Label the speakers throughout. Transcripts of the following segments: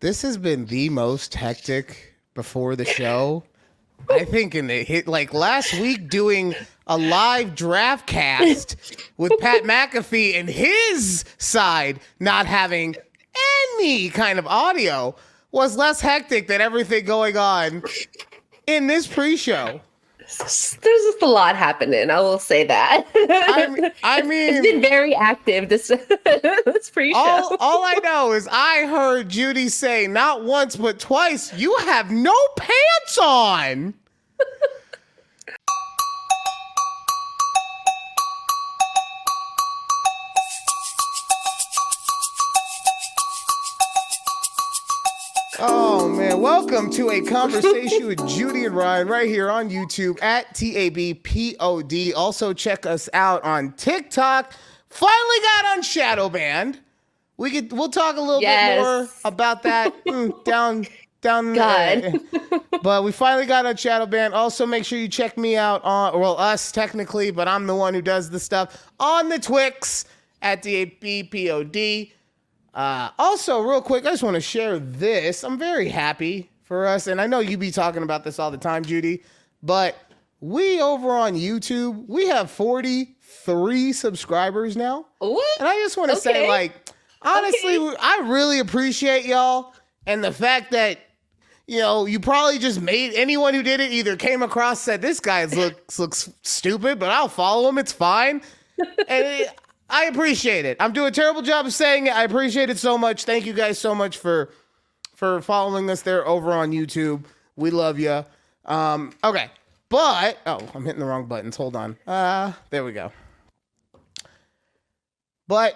Speaker 1: This has been the most hectic before the show. I think in the hit like last week doing a live draft cast with Pat McAfee and his side not having any kind of audio was less hectic than everything going on in this pre-show.
Speaker 2: There's just a lot happening. I will say that.
Speaker 1: I mean,
Speaker 2: it's been very active this pre-show.
Speaker 1: All I know is I heard Judy say not once but twice, "You have no pants on." Oh man, welcome to a conversation with Judy and Ryan right here on YouTube at takeabreathpod. Also check us out on TikTok. Finally got on shadow banned. We'll talk a little bit more about that down
Speaker 2: God.
Speaker 1: But we finally got on shadow ban. Also make sure you check me out on, well, us technically, but I'm the one who does the stuff on the Twix at takeabreathpod. Also, real quick, I just want to share this. I'm very happy for us, and I know you be talking about this all the time, Judy, but we over on YouTube, we have 43 subscribers now.
Speaker 2: What?
Speaker 1: And I just want to say, like, honestly, I really appreciate y'all and the fact that, you know, you probably just made anyone who did it either came across, said, this guy looks stupid, but I'll follow him. It's fine. And I appreciate it. I'm doing a terrible job of saying it. I appreciate it so much. Thank you guys so much for following us there over on YouTube. We love you. Okay. But, I'm hitting the wrong buttons. Hold on. There we go. But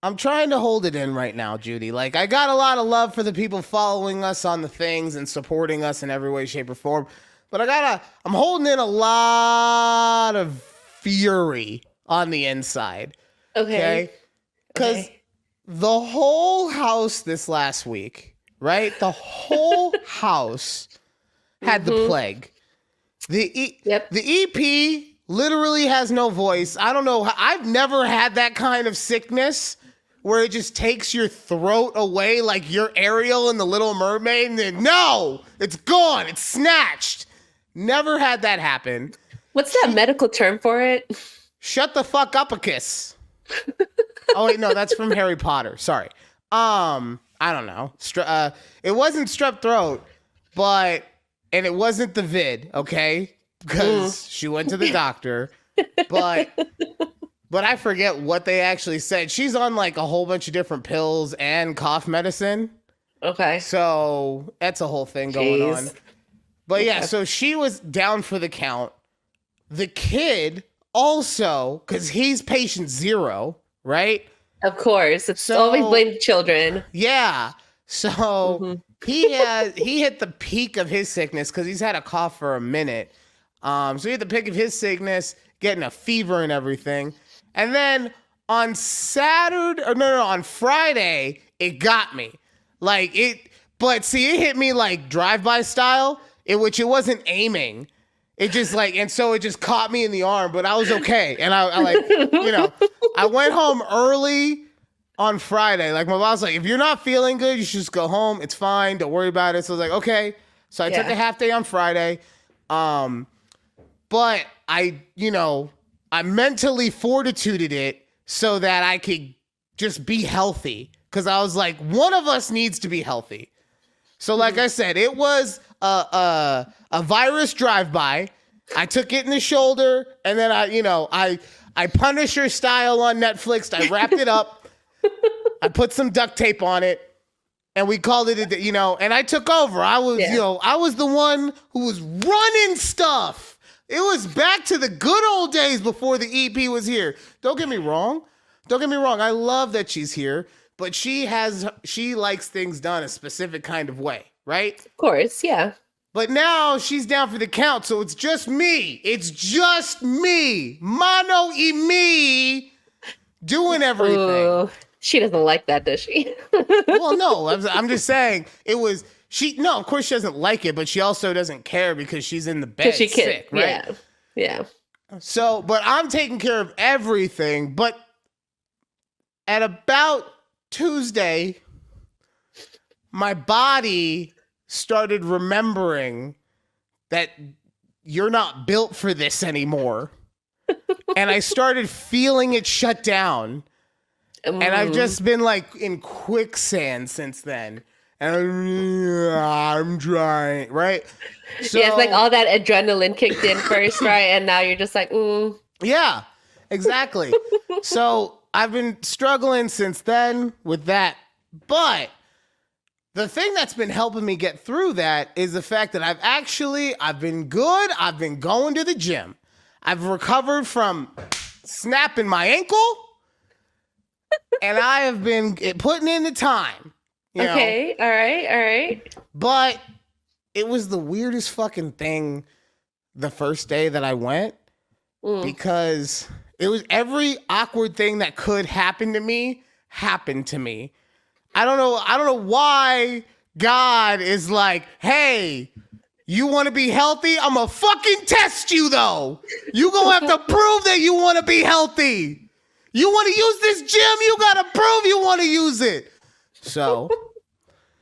Speaker 1: I'm trying to hold it in right now, Judy. Like, I got a lot of love for the people following us on the things and supporting us in every way, shape, or form. But I'm holding in a lot of fury on the inside. Okay? Because the whole house this last week, right? The whole house had the plague. The EP literally has no voice. I don't know. I've never had that kind of sickness where it just takes your throat away like you're Ariel in The Little Mermaid. And then, no, it's gone. It's snatched. Never had that happen.
Speaker 2: What's that medical term for it?
Speaker 1: Shut the fuck up a kiss. Oh, wait, no, that's from Harry Potter. Sorry. I don't know. It wasn't strep throat, and it wasn't the vid, okay? Because she went to the doctor, but I forget what they actually said. She's on like a whole bunch of different pills and cough medicine. Okay. So that's a whole thing going on. But yeah, so she was down for the count. The kid also, because he's patient zero, right?
Speaker 2: Of course. It's always blamed children.
Speaker 1: Yeah. So he hit the peak of his sickness because he's had a cough for a minute. So he hit the peak of his sickness, getting a fever and everything. And then on on Friday, it got me. But see, it hit me like drive-by style, which it wasn't aiming. It just and so it just caught me in the arm, but I was okay. And I went home early on Friday. Like my boss was like, if you're not feeling good, you should just go home. It's fine. Don't worry about it. So I was like, okay. So I took a half day on Friday. But I mentally fortituded it so that I could just be healthy. Cause I was like, one of us needs to be healthy. So like I said, it was a virus drive-by. I took it in the shoulder, and then I Punisher style on Netflix. I wrapped it up. I put some duct tape on it, and we called it and I took over. I was the one who was running stuff. It was back to the good old days before the EP was here. Don't get me wrong. I love that she's here, but she likes things done a specific kind of way, right?
Speaker 2: Of course, yeah.
Speaker 1: But now she's down for the count, so it's just me. Mano y me doing everything. Ooh,
Speaker 2: she doesn't like that, does she?
Speaker 1: Well, no, I'm just saying of course she doesn't like it, but she also doesn't care because she's in the bed sick, right?
Speaker 2: Yeah.
Speaker 1: So, but I'm taking care of everything, but at about Tuesday, my body started remembering that you're not built for this anymore. And I started feeling it shut down. And I've just been like in quicksand since then. And I'm trying, right? So,
Speaker 2: yeah, it's like all that adrenaline kicked in first, right? And now you're just like,
Speaker 1: Yeah, exactly. So I've been struggling since then with that. But the thing that's been helping me get through that is the fact that I've been good. I've been going to the gym. I've recovered from snapping my ankle. And I have been putting in the time.
Speaker 2: okay, all right.
Speaker 1: But it was the weirdest fucking thing the first day that I went because it was every awkward thing that could happen to me happened to me. I don't know why God is like, hey, you want to be healthy? I'm going to fucking test you though. You going to have to prove that you want to be healthy. You want to use this gym? You got to prove you want to use it. So,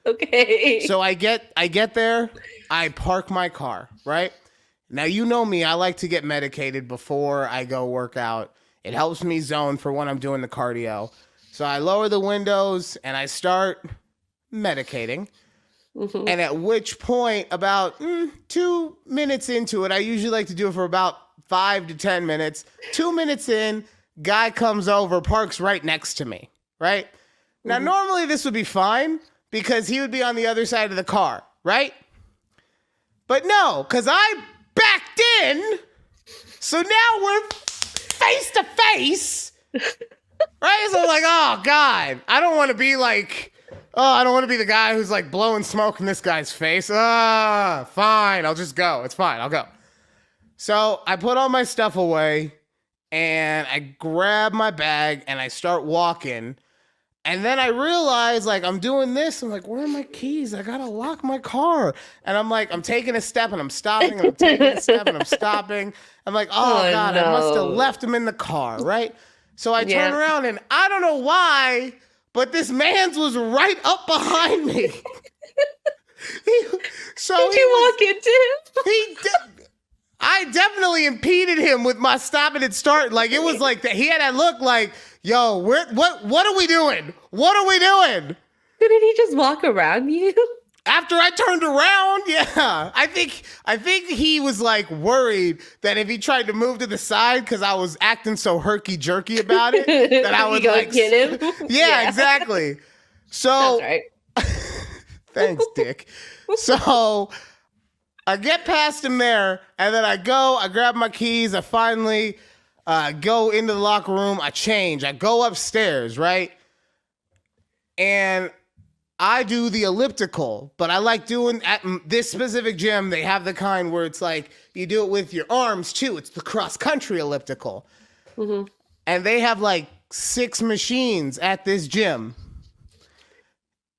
Speaker 2: okay.
Speaker 1: So I get there, I park my car, right? Now, you know me, I like to get medicated before I go work out. It helps me zone for when I'm doing the cardio. So I lower the windows and I start medicating. Mm-hmm. And at which point, about 2 minutes into it, I usually like to do it for about 5 to 10 minutes. 2 minutes in, guy comes over, parks right next to me, right? Now, normally this would be fine because he would be on the other side of the car, right? But no, because I backed in, so now we're face to face, right? So I'm like, oh, God, I don't want to be like, I don't want to be the guy who's like blowing smoke in this guy's face. Fine, I'll just go. It's fine, I'll go. So I put all my stuff away, and I grab my bag, and I start walking. And then I realize, like, I'm doing this. I'm like, where are my keys? I got to lock my car. And I'm like, I'm taking a step, and I'm stopping, and I'm taking a step, and I'm stopping. I'm like, oh God, no. I must have left him in the car, right? So I turn around, and I don't know why, but this man's was right up behind me.
Speaker 2: Did you walk into him?
Speaker 1: He did. I definitely impeded him with my stopping and start. Like, it was like that. He had that look like, yo, what are we doing? What are we doing?
Speaker 2: Didn't he just walk around you?
Speaker 1: After I turned around, yeah. I think he was like worried that if he tried to move to the side because I was acting so herky-jerky about it, that I would like
Speaker 2: get him.
Speaker 1: Yeah, exactly. So
Speaker 2: that's right.
Speaker 1: Thanks, Dick. So I get past him there, and then I grab my keys, I finally go into the locker room, I change, I go upstairs, right? And I do the elliptical, but I like doing, at this specific gym, they have the kind where it's like, you do it with your arms too, it's the cross-country elliptical. Mm-hmm. And they have like 6 machines at this gym.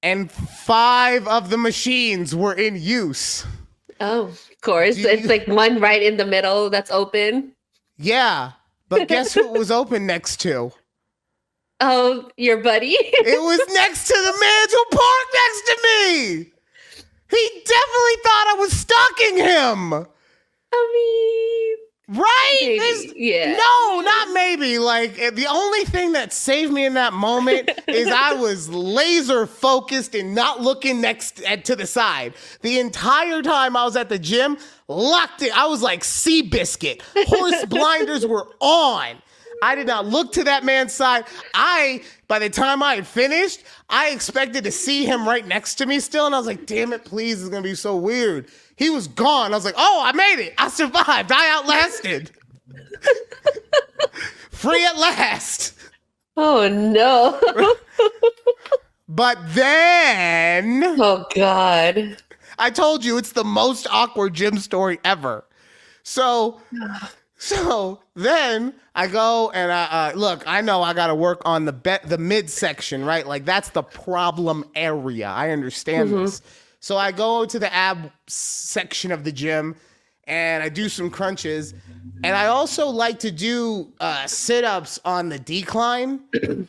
Speaker 1: And 5 of the machines were in use.
Speaker 2: Oh, of course. It's like one right in the middle that's open.
Speaker 1: Yeah, but guess who it was open next to?
Speaker 2: Oh, your buddy?
Speaker 1: It was next to the man who parked next to me. He definitely thought I was stalking him.
Speaker 2: I mean,
Speaker 1: right?
Speaker 2: Yeah.
Speaker 1: No, not maybe. Like, the only thing that saved me in that moment is I was laser focused and not looking to the side. The entire time I was at the gym, locked in. I was like Seabiscuit. Horse blinders were on. I did not look to that man's side. By the time I had finished, I expected to see him right next to me still. And I was like, damn it, please, it's going to be so weird. He was gone. I was like, oh, I made it. I survived. I outlasted. Free at last.
Speaker 2: Oh, no.
Speaker 1: But then.
Speaker 2: Oh, God.
Speaker 1: I told you, it's the most awkward gym story ever. So then I go and look, I know I got to work on the midsection, right? Like, that's the problem area. I understand this. So I go to the ab section of the gym and I do some crunches. And I also like to do sit-ups on the decline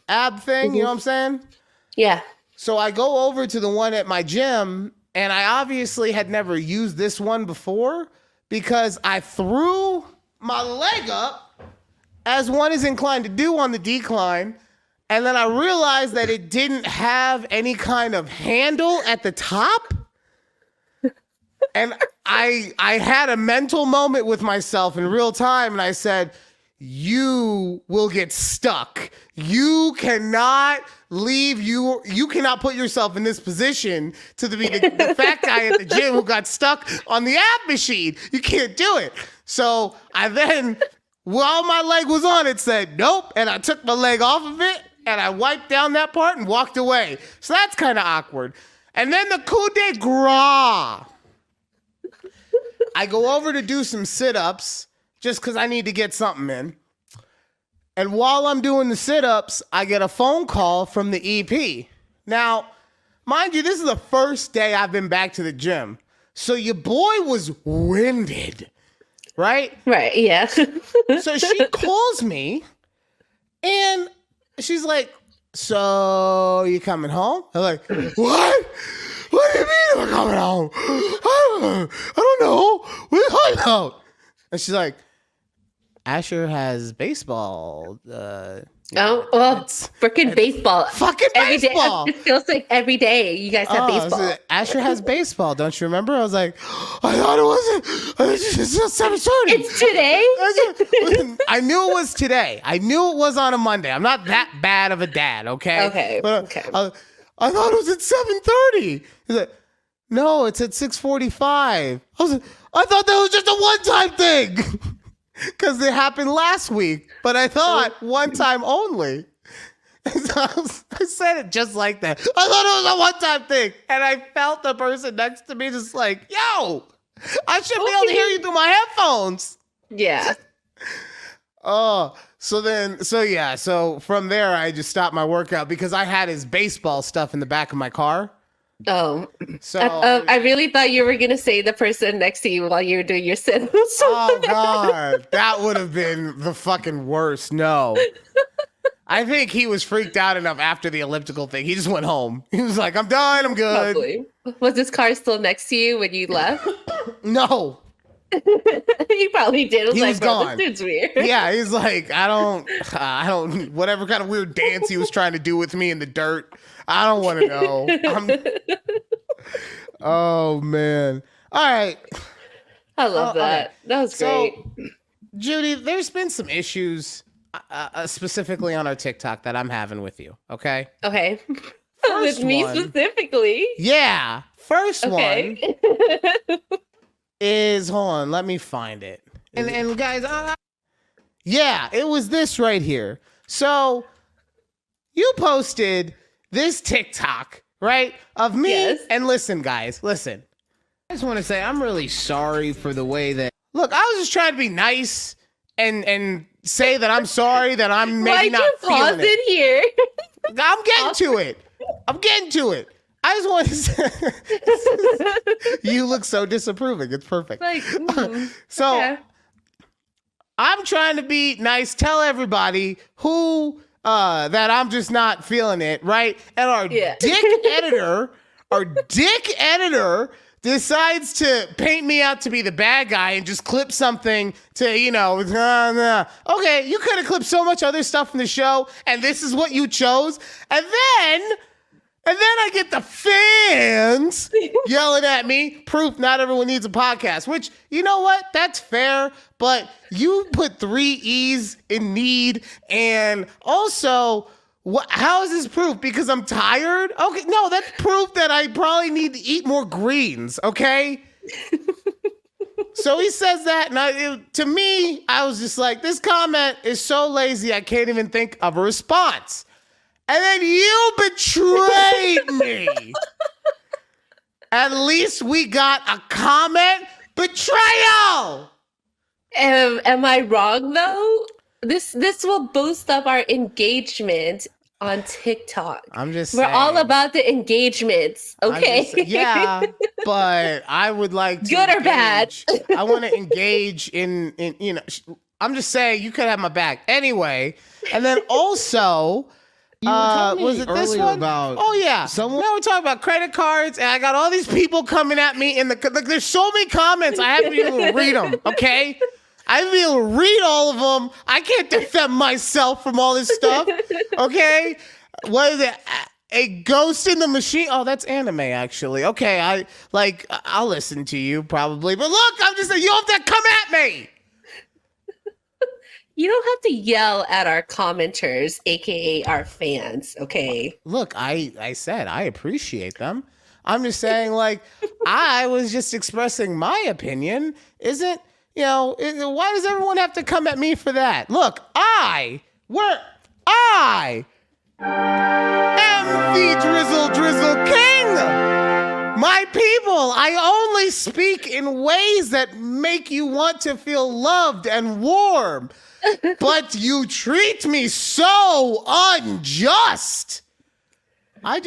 Speaker 1: ab thing. You know what I'm saying?
Speaker 2: Yeah.
Speaker 1: So I go over to the one at my gym, and I obviously had never used this one before because I threw my leg up as one is inclined to do on the decline. And then I realized that it didn't have any kind of handle at the top. And I had a mental moment with myself in real time, and I said, you will get stuck. You cannot leave. You cannot put yourself in this position to be the fat guy at the gym who got stuck on the ab machine. You can't do it. So I then, while my leg was on it, said, nope. And I took my leg off of it, and I wiped down that part and walked away. So that's kind of awkward. And then the coup de grace. I go over to do some sit-ups just because I need to get something in. And while I'm doing the sit-ups, I get a phone call from the EP. Now, mind you, this is the first day I've been back to the gym. So your boy was winded, right?
Speaker 2: Right, yeah.
Speaker 1: So she calls me, and she's like, so you coming home? I'm like, what? What do you mean I'm coming home? I don't know. What are you talking about? And she's like, Asher has baseball.
Speaker 2: Freaking baseball.
Speaker 1: Fucking
Speaker 2: Every day.
Speaker 1: baseball.
Speaker 2: It feels like every day you guys have baseball.
Speaker 1: So Asher has baseball. Don't you remember? I was like, I thought it wasn't. It's 7:30.
Speaker 2: It's today?
Speaker 1: I knew it was today. I knew it was on a Monday. I'm not that bad of a dad, okay?
Speaker 2: Okay.
Speaker 1: But,
Speaker 2: okay.
Speaker 1: I thought it was at 7:30. He's like, no, it's at 6:45. I thought that was just a one-time thing. Because it happened last week. But I thought one time only. So I said it just like that. I thought it was a one-time thing. And I felt the person next to me just like, yo, I should be able to hear you through my headphones.
Speaker 2: Yeah.
Speaker 1: So from there, I just stopped my workout because I had his baseball stuff in the back of my car.
Speaker 2: Oh,
Speaker 1: so
Speaker 2: I really thought you were going to say the person next to you while you were doing your sit-ups.
Speaker 1: Oh, God. That would have been the fucking worst. No. I think he was freaked out enough after the elliptical thing. He just went home. He was like, I'm done. I'm good.
Speaker 2: Probably. Was his car still next to you when you left?
Speaker 1: No.
Speaker 2: He probably did.
Speaker 1: He was gone.
Speaker 2: This dude's weird.
Speaker 1: Yeah, he's like, I don't, whatever kind of weird dance he was trying to do with me in the dirt. I don't want to know. Oh, man. All right.
Speaker 2: I love that. Okay. That was great.
Speaker 1: So, Judy, there's been some issues specifically on our TikTok that I'm having with you, okay?
Speaker 2: Okay. With me specifically?
Speaker 1: Yeah. First one is, hold on, let me find it. And guys, yeah, it was this right here. So, you posted this TikTok, right, of me. Yes. And listen, guys, listen. I just want to say I'm really sorry for the way that. Look, I was just trying to be nice and say that I'm sorry that I'm maybe not feeling it. Why'd you pause it here? I'm getting to it. I just want to say, you look so disapproving. It's perfect. Like, so okay. I'm trying to be nice. Tell everybody who. That I'm just not feeling it, right? And our dick editor decides to paint me out to be the bad guy and just clip something to, okay, you could have clipped so much other stuff from the show, and this is what you chose. And then I get the fans yelling at me, proof not everyone needs a podcast, which, you know what? That's fair, but you put 3 E's in need, and also, how is this proof? Because I'm tired? Okay, no, that's proof that I probably need to eat more greens, okay? So he says that, and to me, I was just like, this comment is so lazy, I can't even think of a response. And then you betrayed me. At least we got a comment betrayal.
Speaker 2: Am I wrong though? This will boost up our engagement on TikTok.
Speaker 1: I'm just
Speaker 2: saying. We're all about the engagements, okay?
Speaker 1: Yeah, but I would like to
Speaker 2: good or bad.
Speaker 1: I want to engage in I'm just saying you could have my back anyway. And then also
Speaker 3: You were telling
Speaker 1: Was
Speaker 3: me
Speaker 1: it this
Speaker 3: earlier
Speaker 1: one?
Speaker 3: about
Speaker 1: Oh yeah.
Speaker 3: someone.
Speaker 1: Now we're talking about credit cards, and I got all these people coming at me. Like, there's so many comments. I haven't been able to read them. Okay, I haven't been able to read all of them. I can't defend myself from all this stuff. Okay, what is it? A ghost in the machine? Oh, that's anime, actually. Okay, I'll listen to you probably, but look, I'm just saying, you don't have to come at me.
Speaker 2: You don't have to yell at our commenters, aka our fans, okay?
Speaker 1: Look, I said I appreciate them. I'm just saying, like, I was just expressing my opinion. Isn't, why does everyone have to come at me for that? Look, I am the Drizzle King. My people, I only speak in ways that make you want to feel loved and warm. But you treat me so unjust. I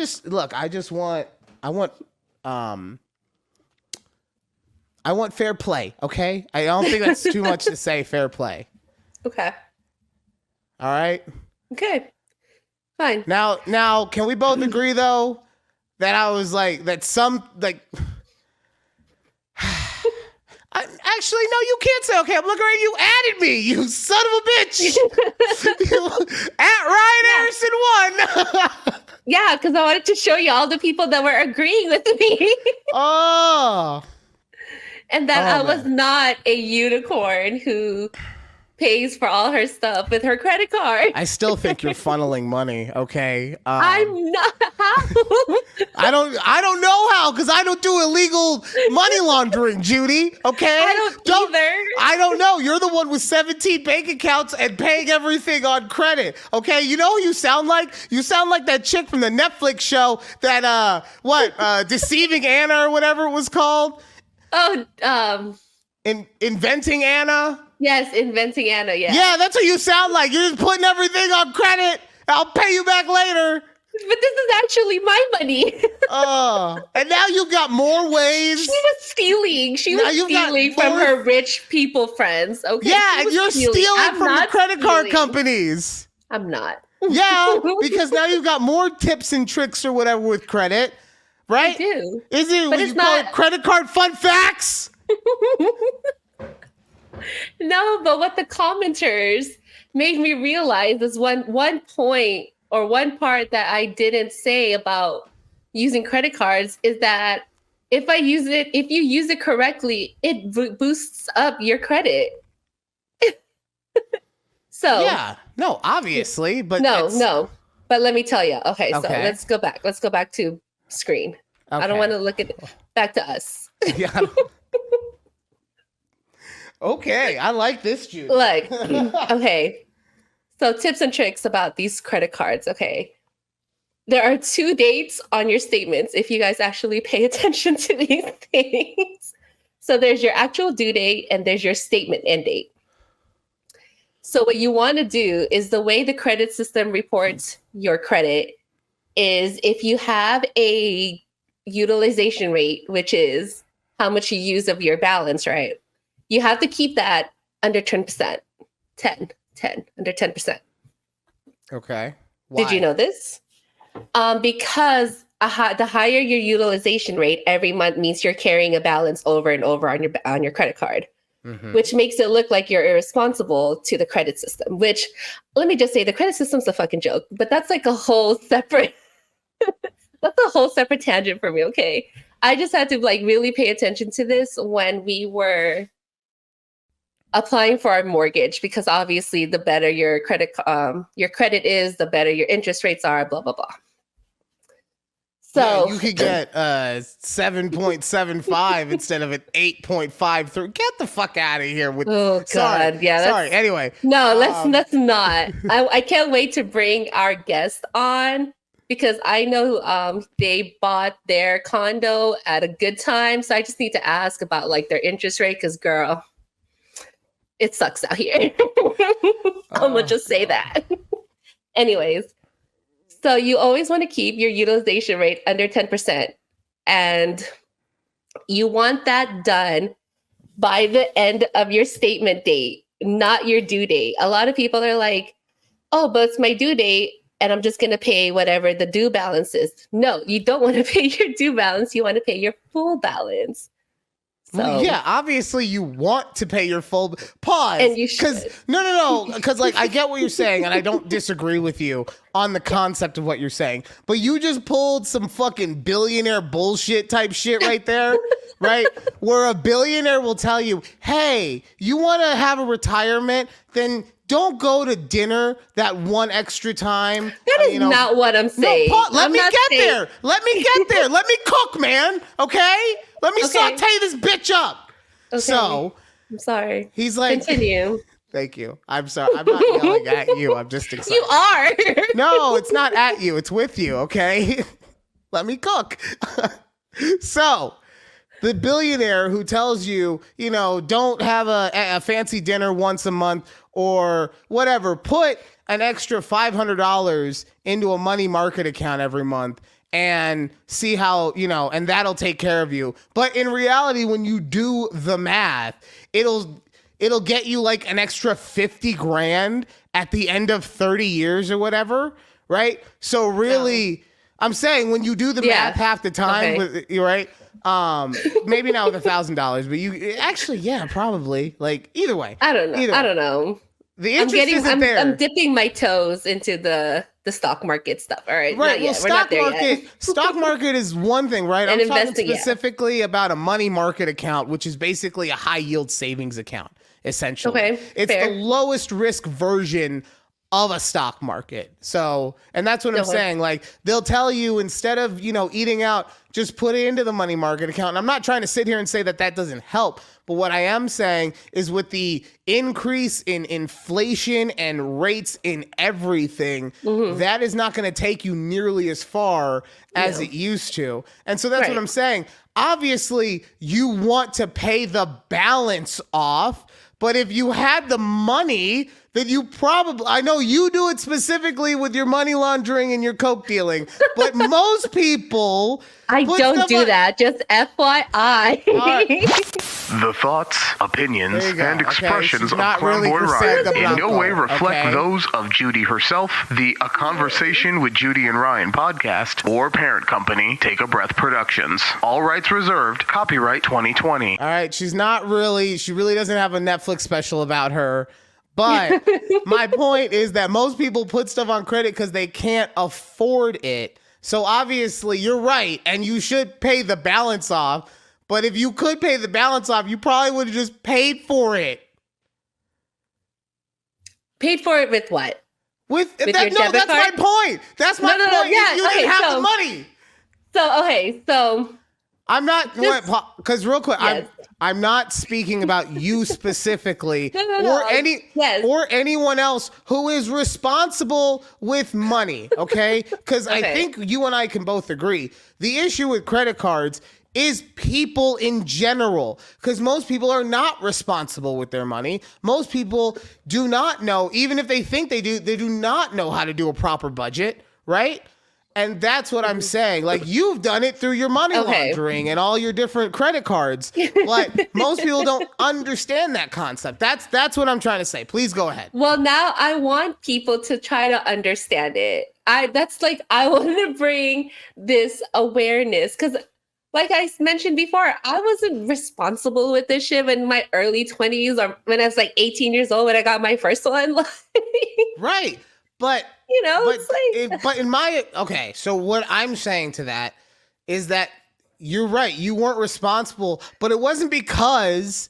Speaker 1: want fair play, okay? I don't think that's too much to say, fair play.
Speaker 2: Okay.
Speaker 1: All right?
Speaker 2: Okay. Fine.
Speaker 1: Now, can we both agree though that I was like that some like actually, no, you can't say okay. I'm looking at you. Added me, you son of a bitch. At Ryan Harrison 1.
Speaker 2: Yeah, because I wanted to show you all the people that were agreeing with me.
Speaker 1: Oh.
Speaker 2: And that I was
Speaker 1: man.
Speaker 2: not a unicorn who pays for all her stuff with her credit card.
Speaker 1: I still think you're funneling money. Okay.
Speaker 2: I'm not. How?
Speaker 1: I don't know how, because I don't do illegal money laundering, Judy. Okay.
Speaker 2: I don't either.
Speaker 1: I don't know. You're the one with 17 bank accounts and paying everything on credit. Okay. You know who you sound like? You sound like that chick from the Netflix show that Deceiving Anna or whatever it was called.
Speaker 2: Oh,
Speaker 1: Inventing Anna.
Speaker 2: yes, Inventing Anna, yeah.
Speaker 1: Yeah, that's what you sound like. You're just putting everything on credit. I'll pay you back later.
Speaker 2: But this is actually my money.
Speaker 1: And now you've got more ways.
Speaker 2: She was stealing. She
Speaker 1: Now
Speaker 2: was
Speaker 1: you've got
Speaker 2: stealing from
Speaker 1: more-
Speaker 2: her rich people friends. Okay.
Speaker 1: Yeah,
Speaker 2: she
Speaker 1: and
Speaker 2: was
Speaker 1: you're stealing
Speaker 2: I'm
Speaker 1: from the
Speaker 2: not
Speaker 1: credit card
Speaker 2: stealing.
Speaker 1: companies.
Speaker 2: I'm not.
Speaker 1: Yeah, because now you've got more tips and tricks or whatever with credit, right?
Speaker 2: I do.
Speaker 1: Is it
Speaker 2: But
Speaker 1: what
Speaker 2: it's
Speaker 1: you call
Speaker 2: not-
Speaker 1: it credit card fun facts?
Speaker 2: No, but what the commenters made me realize is one point or one part that I didn't say about using credit cards is that if you use it correctly, it boosts up your credit. So
Speaker 1: Yeah, no, obviously, but
Speaker 2: no. But let me tell you. Okay, so
Speaker 1: Okay.
Speaker 2: let's go back. Let's go back to screen. I don't want to look at back to us.
Speaker 1: Yeah. Okay, I like this, Judy.
Speaker 2: Like, okay. So tips and tricks about these credit cards. Okay. There are 2 dates on your statements if you guys actually pay attention to these things. So there's your actual due date and there's your statement end date. So what you want to do is the way the credit system reports your credit is if you have a utilization rate, which is how much you use of your balance, right? You have to keep that under 10%. 10, under 10%.
Speaker 1: Okay.
Speaker 2: Did you know this? Because the higher your utilization rate every month means you're carrying a balance over and over on your credit card, which makes it look like you're irresponsible to the credit system, which let me just say the credit system's a fucking joke, but that's like a whole separate that's a whole separate tangent for me, okay? I just had to like really pay attention to this when we were applying for our mortgage, because obviously the better your credit is, the better your interest rates are, blah blah blah. So
Speaker 1: you could get 7.75 instead of an 8.53. Get the fuck out of here with.
Speaker 2: Oh God,
Speaker 1: sorry,
Speaker 2: yeah.
Speaker 1: Sorry. Anyway,
Speaker 2: No, let's not. I can't wait to bring our guest on because I know they bought their condo at a good time. So I just need to ask about like their interest rate because girl, it sucks out here. I'm gonna just say that. Anyways, so you always want to keep your utilization rate under 10%. And you want that done by the end of your statement date, not your due date. A lot of people are like, oh, but it's my due date. and I'm just going to pay whatever the due balance is. No, you don't want to pay your due balance. You want to pay your full balance. So,
Speaker 1: well, yeah, obviously you want to pay your full pause.
Speaker 2: And you should.
Speaker 1: No. Because like I get what you're saying, and I don't disagree with you on the concept of what you're saying. But you just pulled some fucking billionaire bullshit type shit right there, right? Where a billionaire will tell you, hey, you want to have a retirement? Then don't go to dinner that one extra time.
Speaker 2: That is not what I'm saying.
Speaker 1: No, let me get there. Let me cook, man. Okay? Let me saute this bitch up.
Speaker 2: Okay.
Speaker 1: So,
Speaker 2: I'm sorry.
Speaker 1: He's like,
Speaker 2: continue.
Speaker 1: Thank you. I'm sorry. I'm not yelling at you. I'm just excited.
Speaker 2: You are.
Speaker 1: No, it's not at you. It's with you. Okay? Let me cook. So, the billionaire who tells you, don't have a fancy dinner once a month or whatever, put an extra $500 into a money market account every month and see how, and that'll take care of you. But in reality, when you do the math, it'll get you like an extra 50 grand at the end of 30 years or whatever, right? So really, I'm saying when you do the math half the time, you're right. Maybe not with $1,000, but you actually, probably. Like either way.
Speaker 2: I don't know.
Speaker 1: The interest isn't there.
Speaker 2: I'm dipping my toes into the stock market stuff. All right.
Speaker 1: Right. Well, stock market is one thing, right?
Speaker 2: And
Speaker 1: I'm talking specifically about a money market account, which is basically a high yield savings account, essentially.
Speaker 2: Okay.
Speaker 1: It's the lowest risk version of a stock market. So, and that's what I'm saying. Like they'll tell you instead of, eating out, just put it into the money market account. And I'm not trying to sit here and say that doesn't help. But what I am saying is with the increase in inflation and rates in everything, that is not going to take you nearly as far as it used to. And so that's what I'm saying. Obviously, you want to pay the balance off. But if you had the money, then you probably, I know you do it specifically with your money laundering and your coke dealing, but most people.
Speaker 2: I don't do that, just FYI.
Speaker 3: The thoughts, opinions, and expressions of Clout Ryan in no way reflect those of Judy herself, the A Conversation with Judy and Ryan podcast, or parent company, Take a Breath Productions. All rights reserved, copyright 2020.
Speaker 1: All right, she really doesn't have a Netflix special about her. But my point is that most people put stuff on credit because they can't afford it. So obviously you're right, and you should pay the balance off. But if you could pay the balance off, you probably would have just paid for it.
Speaker 2: Paid for it with what?
Speaker 1: With your debit card? That's my point. That's my point.
Speaker 2: Yeah,
Speaker 1: you didn't have the money.
Speaker 2: So
Speaker 1: I'm not, because real quick, I'm not speaking about you specifically or anyone else who is responsible with money, okay? Because I think you and I can both agree. The issue with credit cards is people in general, because most people are not responsible with their money. Most people do not know, even if they think they do not know how to do a proper budget, right? And that's what I'm saying. Like, you've done it through your money laundering and all your different credit cards. But most people don't understand that concept. That's what I'm trying to say. Please go ahead.
Speaker 2: Well, now I want people to try to understand it. I want to bring this awareness because, like I mentioned before, I wasn't responsible with this shit in my early 20s or when I was like 18 years old when I got my first one.
Speaker 1: Right. But so what I'm saying to that is that you're right. You weren't responsible, but it wasn't because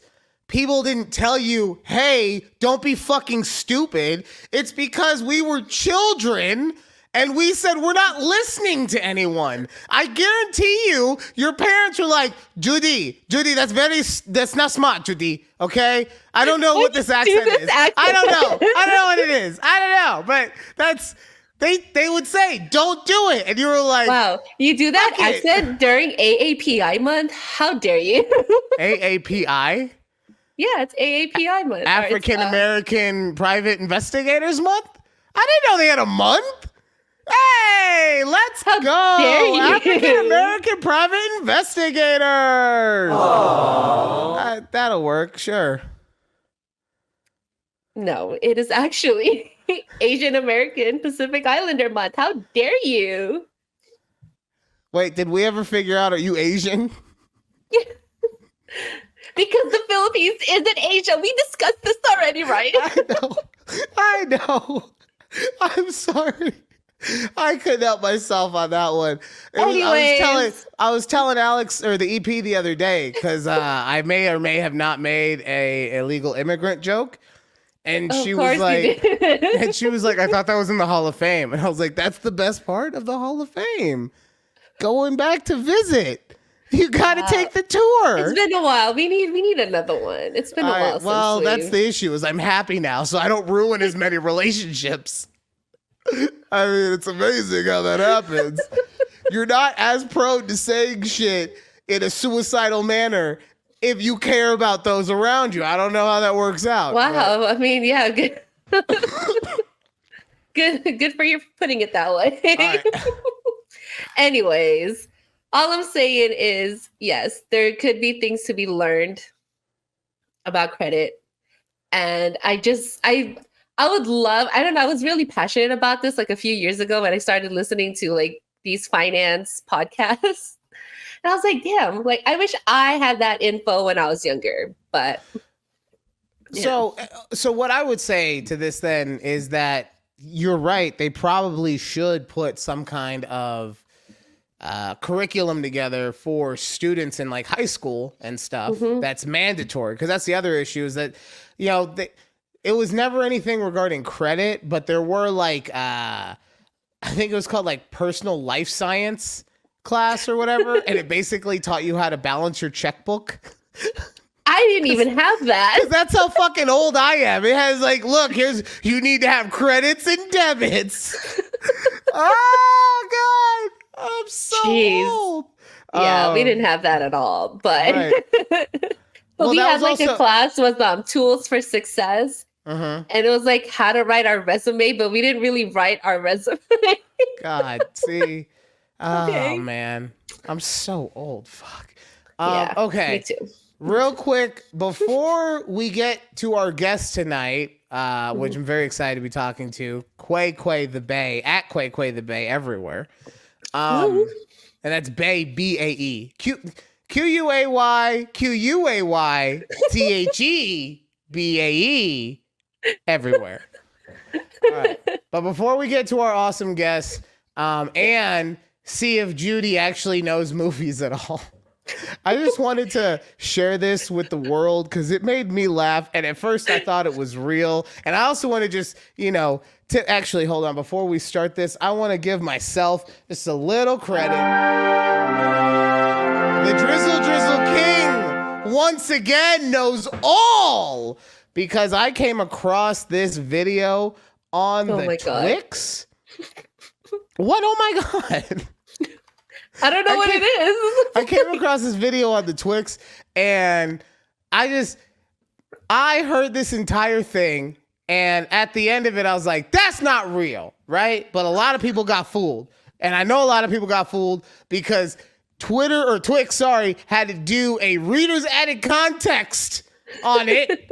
Speaker 1: people didn't tell you, hey, don't be fucking stupid. It's because we were children and we said, we're not listening to anyone. I guarantee you, your parents were like, Judy, that's not smart, Judy. Okay? I don't know what this accent is. I don't know what it is. I don't know. But they would say, don't do it. And you were like,
Speaker 2: wow, you do that accent during AAPI month? How dare you?
Speaker 1: AAPI?
Speaker 2: Yeah, it's AAPI month.
Speaker 1: African American Private Investigators Month? I didn't know they had a month. Hey, let's go. African American Private Investigators.
Speaker 2: Oh.
Speaker 1: That'll work, sure.
Speaker 2: No, it is actually Asian American Pacific Islander month. How dare you?
Speaker 1: Wait, did we ever figure out, are you Asian?
Speaker 2: Because the Philippines isn't Asia. We discussed this already, right?
Speaker 1: I know. I'm sorry. I couldn't help myself on that one. I was telling Alex or the EP the other day because I may or may have not made a illegal immigrant joke, and she was like, I thought that was in the Hall of Fame, and I was like, that's the best part of the Hall of Fame, going back to visit. You got to take the tour.
Speaker 2: It's been a while. We need another one. It's been a while.
Speaker 1: Well, that's the issue. Is I'm happy now, so I don't ruin as many relationships. I mean, it's amazing how that happens. You're not as prone to saying shit in a suicidal manner if you care about those around you. I don't know how that works out.
Speaker 2: Wow. But... I mean, yeah, good. good for you putting it that way. Right. Anyways, all I'm saying is, yes, there could be things to be learned about credit. And I would love, I don't know, I was really passionate about this like a few years ago when I started listening to like these finance podcasts. And I was like, damn, like I wish I had that info when I was younger. But
Speaker 1: so what I would say to this then is that you're right. They probably should put some kind of curriculum together for students in like high school and stuff that's mandatory. Because that's the other issue is that, you know, it was never anything regarding credit, but there were like, I think it was called like personal life science class or whatever. And it basically taught you how to balance your checkbook.
Speaker 2: I didn't even have that.
Speaker 1: That's how fucking old I am. It has like, look, you need to have credits and debits. Oh God, I'm so old.
Speaker 2: Yeah, we didn't have that at all. But,
Speaker 1: right.
Speaker 2: but we had like a class with tools for success. And it was like how to write our resume, but we didn't really write our resume.
Speaker 1: God, see.
Speaker 2: Okay.
Speaker 1: Oh, man. I'm so old. Fuck.
Speaker 2: Yeah,
Speaker 1: okay.
Speaker 2: me too.
Speaker 1: Real quick, before we get to our guest tonight, which I'm very excited to be talking to, Quay the Bay, at Quay the Bay everywhere. And that's Bay, B-A-E. Quayquaythe BAE everywhere. All right. But before we get to our awesome guests, and see if Judy actually knows movies at all, I just wanted to share this with the world because it made me laugh. And at first I thought it was real. And I also want to just, actually, hold on. Before we start this, I want to give myself just a little credit. The Drizzle King once again knows all, because I came across this video on the Twix. What? Oh my God.
Speaker 2: I don't know what it is.
Speaker 1: I came across this video on the Twix and I heard this entire thing, and at the end of it, I was like, that's not real, right? But a lot of people got fooled. And I know a lot of people got fooled because Twix had to do a reader's added context on it,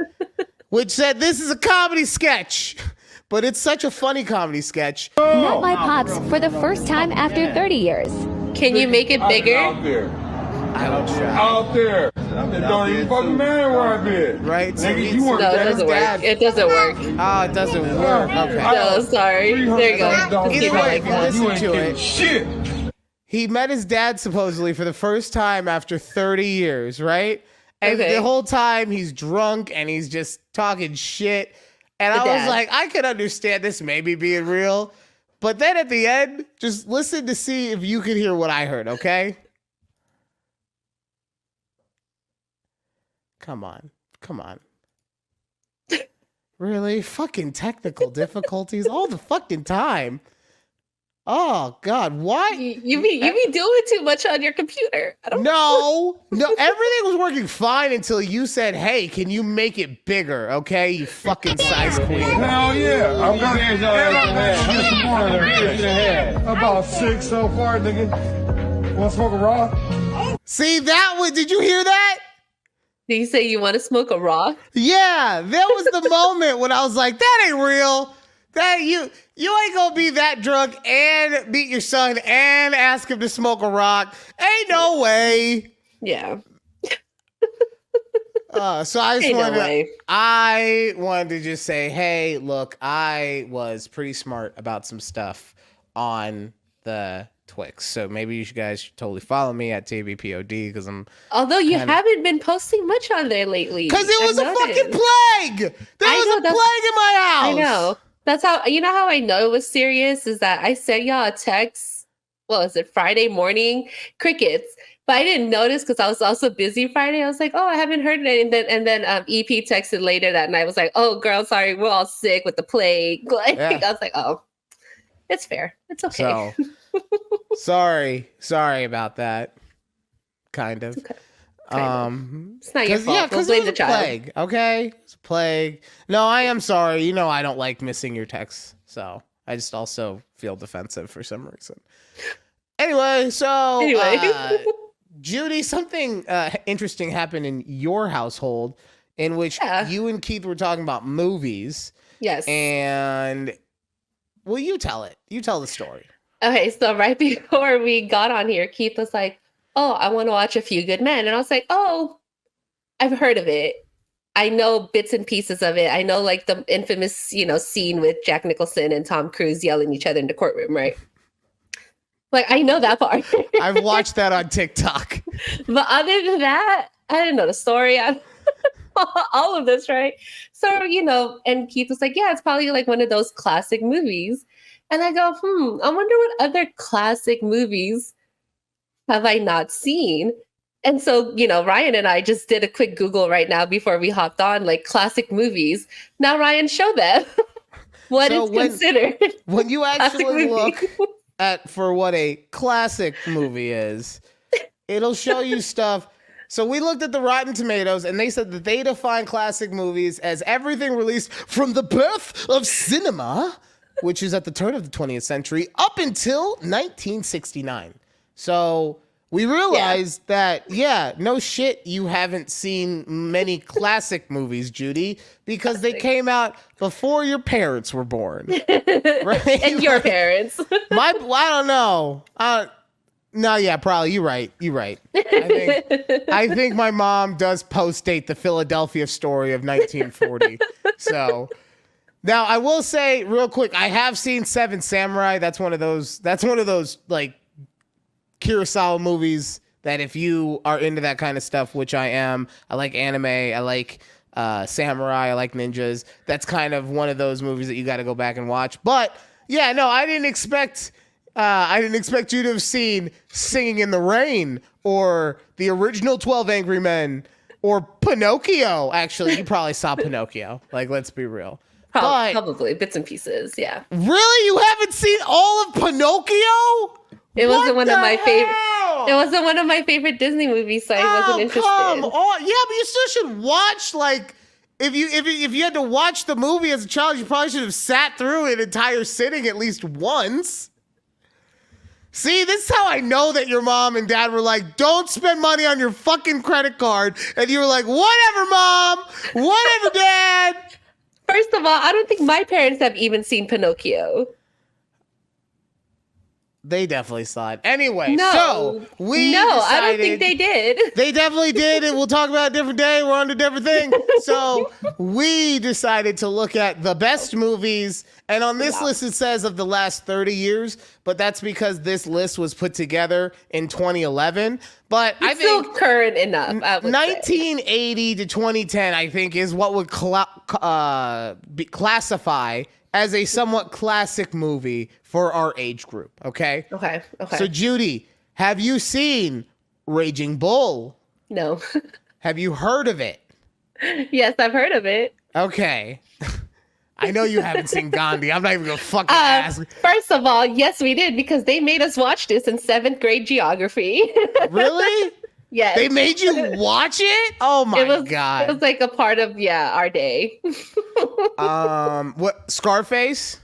Speaker 1: which said this is a comedy sketch. But it's such a funny comedy sketch.
Speaker 4: Met my pops for the first time after 30 years.
Speaker 2: Can you make it bigger?
Speaker 1: I don't try.
Speaker 5: Out there. Don't even fucking matter where I've been.
Speaker 1: Right? So
Speaker 2: no, it doesn't work. It doesn't work.
Speaker 1: Oh, it doesn't work. Okay.
Speaker 2: No, sorry. There you go.
Speaker 1: Either way, if you listen to it,
Speaker 5: shit.
Speaker 1: He met his dad supposedly for the first time after 30 years, right? And the whole time he's drunk and he's just talking shit. And I was like, I could understand this maybe being real. But then at the end, just listen to see if you can hear what I heard, okay? Come on. Really? Fucking technical difficulties all the fucking time. Oh God, why?
Speaker 2: You be doing too much on your computer.
Speaker 1: No, everything was working fine until you said, "Hey, can you make it bigger?" Okay, you fucking size queen.
Speaker 5: Hell yeah, I'm gonna get your ass. About 6 so far, nigga. Want to smoke a raw?
Speaker 1: See that one? Did you hear that?
Speaker 2: Did you say you want to smoke a raw?
Speaker 1: Yeah, that was the moment when I was like, "That ain't real." That you ain't gonna be that drunk and beat your son and ask him to smoke a rock. Ain't no way.
Speaker 2: Yeah.
Speaker 1: So I wanted to just say, hey, look, I was pretty smart about some stuff on the Twix. So maybe you guys should totally follow me at TBPOD because
Speaker 2: Although you haven't been posting much on there lately.
Speaker 1: Because it was a fucking plague. There was a plague in my house.
Speaker 2: I know. That's how, you know how I know it was serious is that I sent y'all a text. Well, is it Friday morning? Crickets. But I didn't notice because I was also busy Friday. I was like, oh, I haven't heard it. And then EP texted later that night. I was like, oh, girl, sorry, we're all sick with the plague. Like, I was like, oh, it's fair. It's okay.
Speaker 1: So, sorry about that. Kind of.
Speaker 2: Okay. It's not your fault.
Speaker 1: Yeah, because
Speaker 2: blame
Speaker 1: it was
Speaker 2: the child.
Speaker 1: Plague. Okay, it's a plague. No, I am sorry. You know I don't like missing your texts, so I just also feel defensive for some reason. Anyway, Judy, something interesting happened in your household in which you and Keith were talking about movies.
Speaker 2: Yes.
Speaker 1: And, well, you tell it. You tell the story.
Speaker 2: Okay, so right before we got on here, Keith was like, oh, I want to watch A Few Good Men. And I was like, oh, I've heard of it. I know bits and pieces of it. I know like the infamous, scene with Jack Nicholson and Tom Cruise yelling at each other in the courtroom, right? Like, I know that part.
Speaker 1: I've watched that on TikTok.
Speaker 2: But other than that, I didn't know the story. All of this, right? So, and Keith was like, yeah, it's probably like one of those classic movies. And I go, I wonder what other classic movies have I not seen? And so, Ryan and I just did a quick Google right now before we hopped on, like classic movies. Now, Ryan, show them what is considered.
Speaker 1: When you actually look for what a classic movie is, it'll show you stuff. So we looked at the Rotten Tomatoes and they said that they define classic movies as everything released from the birth of cinema, which is at the turn of the 20th century, up until 1969. So we realized that, no shit, you haven't seen many classic movies, Judy, because they came out before your parents were born. Right?
Speaker 2: And your parents.
Speaker 1: I don't know. No, yeah, probably. You're right. I think my mom does post-date the Philadelphia Story of 1940. So now I will say real quick, I have seen Seven Samurai. That's one of those like Kurosawa movies that if you are into that kind of stuff, which I am, I like anime, I like samurai, I like ninjas. That's kind of one of those movies that you got to go back and watch. But yeah, no, I didn't expect you to have seen Singing in the Rain or the original 12 Angry Men or Pinocchio. Actually, you probably saw Pinocchio. Like, let's be real.
Speaker 2: Probably bits and pieces. Yeah.
Speaker 1: Really? You haven't seen all of Pinocchio?
Speaker 2: It wasn't one of my favorite. It wasn't one of my favorite Disney movies, so I wasn't interested.
Speaker 1: Come on. Yeah, but you still should watch. Like, if you had to watch the movie as a child, you probably should have sat through an entire sitting at least once. See, this is how I know that your mom and dad were like, don't spend money on your fucking credit card. And you were like, whatever, mom. Whatever, dad.
Speaker 2: First of all, I don't think my parents have even seen Pinocchio.
Speaker 1: They definitely saw it. Anyway,
Speaker 2: No, I don't think they did.
Speaker 1: They definitely did, and we'll talk about it a different day. We're on a different thing. So we decided to look at the best movies, and on this list it says of the last 30 years, but that's because this list was put together in 2011. But I think
Speaker 2: still current enough.
Speaker 1: 1980 to 2010, I think, is what would classify as a somewhat classic movie for our age group, okay?
Speaker 2: Okay.
Speaker 1: So, Judy, have you seen Raging Bull?
Speaker 2: No.
Speaker 1: Have you heard of it?
Speaker 2: Yes, I've heard of it.
Speaker 1: Okay. I know you haven't seen Gandhi. I'm not even going to fucking ask.
Speaker 2: First of all, yes, we did, because they made us watch this in 7th grade geography.
Speaker 1: Really?
Speaker 2: Yes.
Speaker 1: They made you watch it? Oh my God.
Speaker 2: It was like a part of, our day.
Speaker 1: What, Scarface?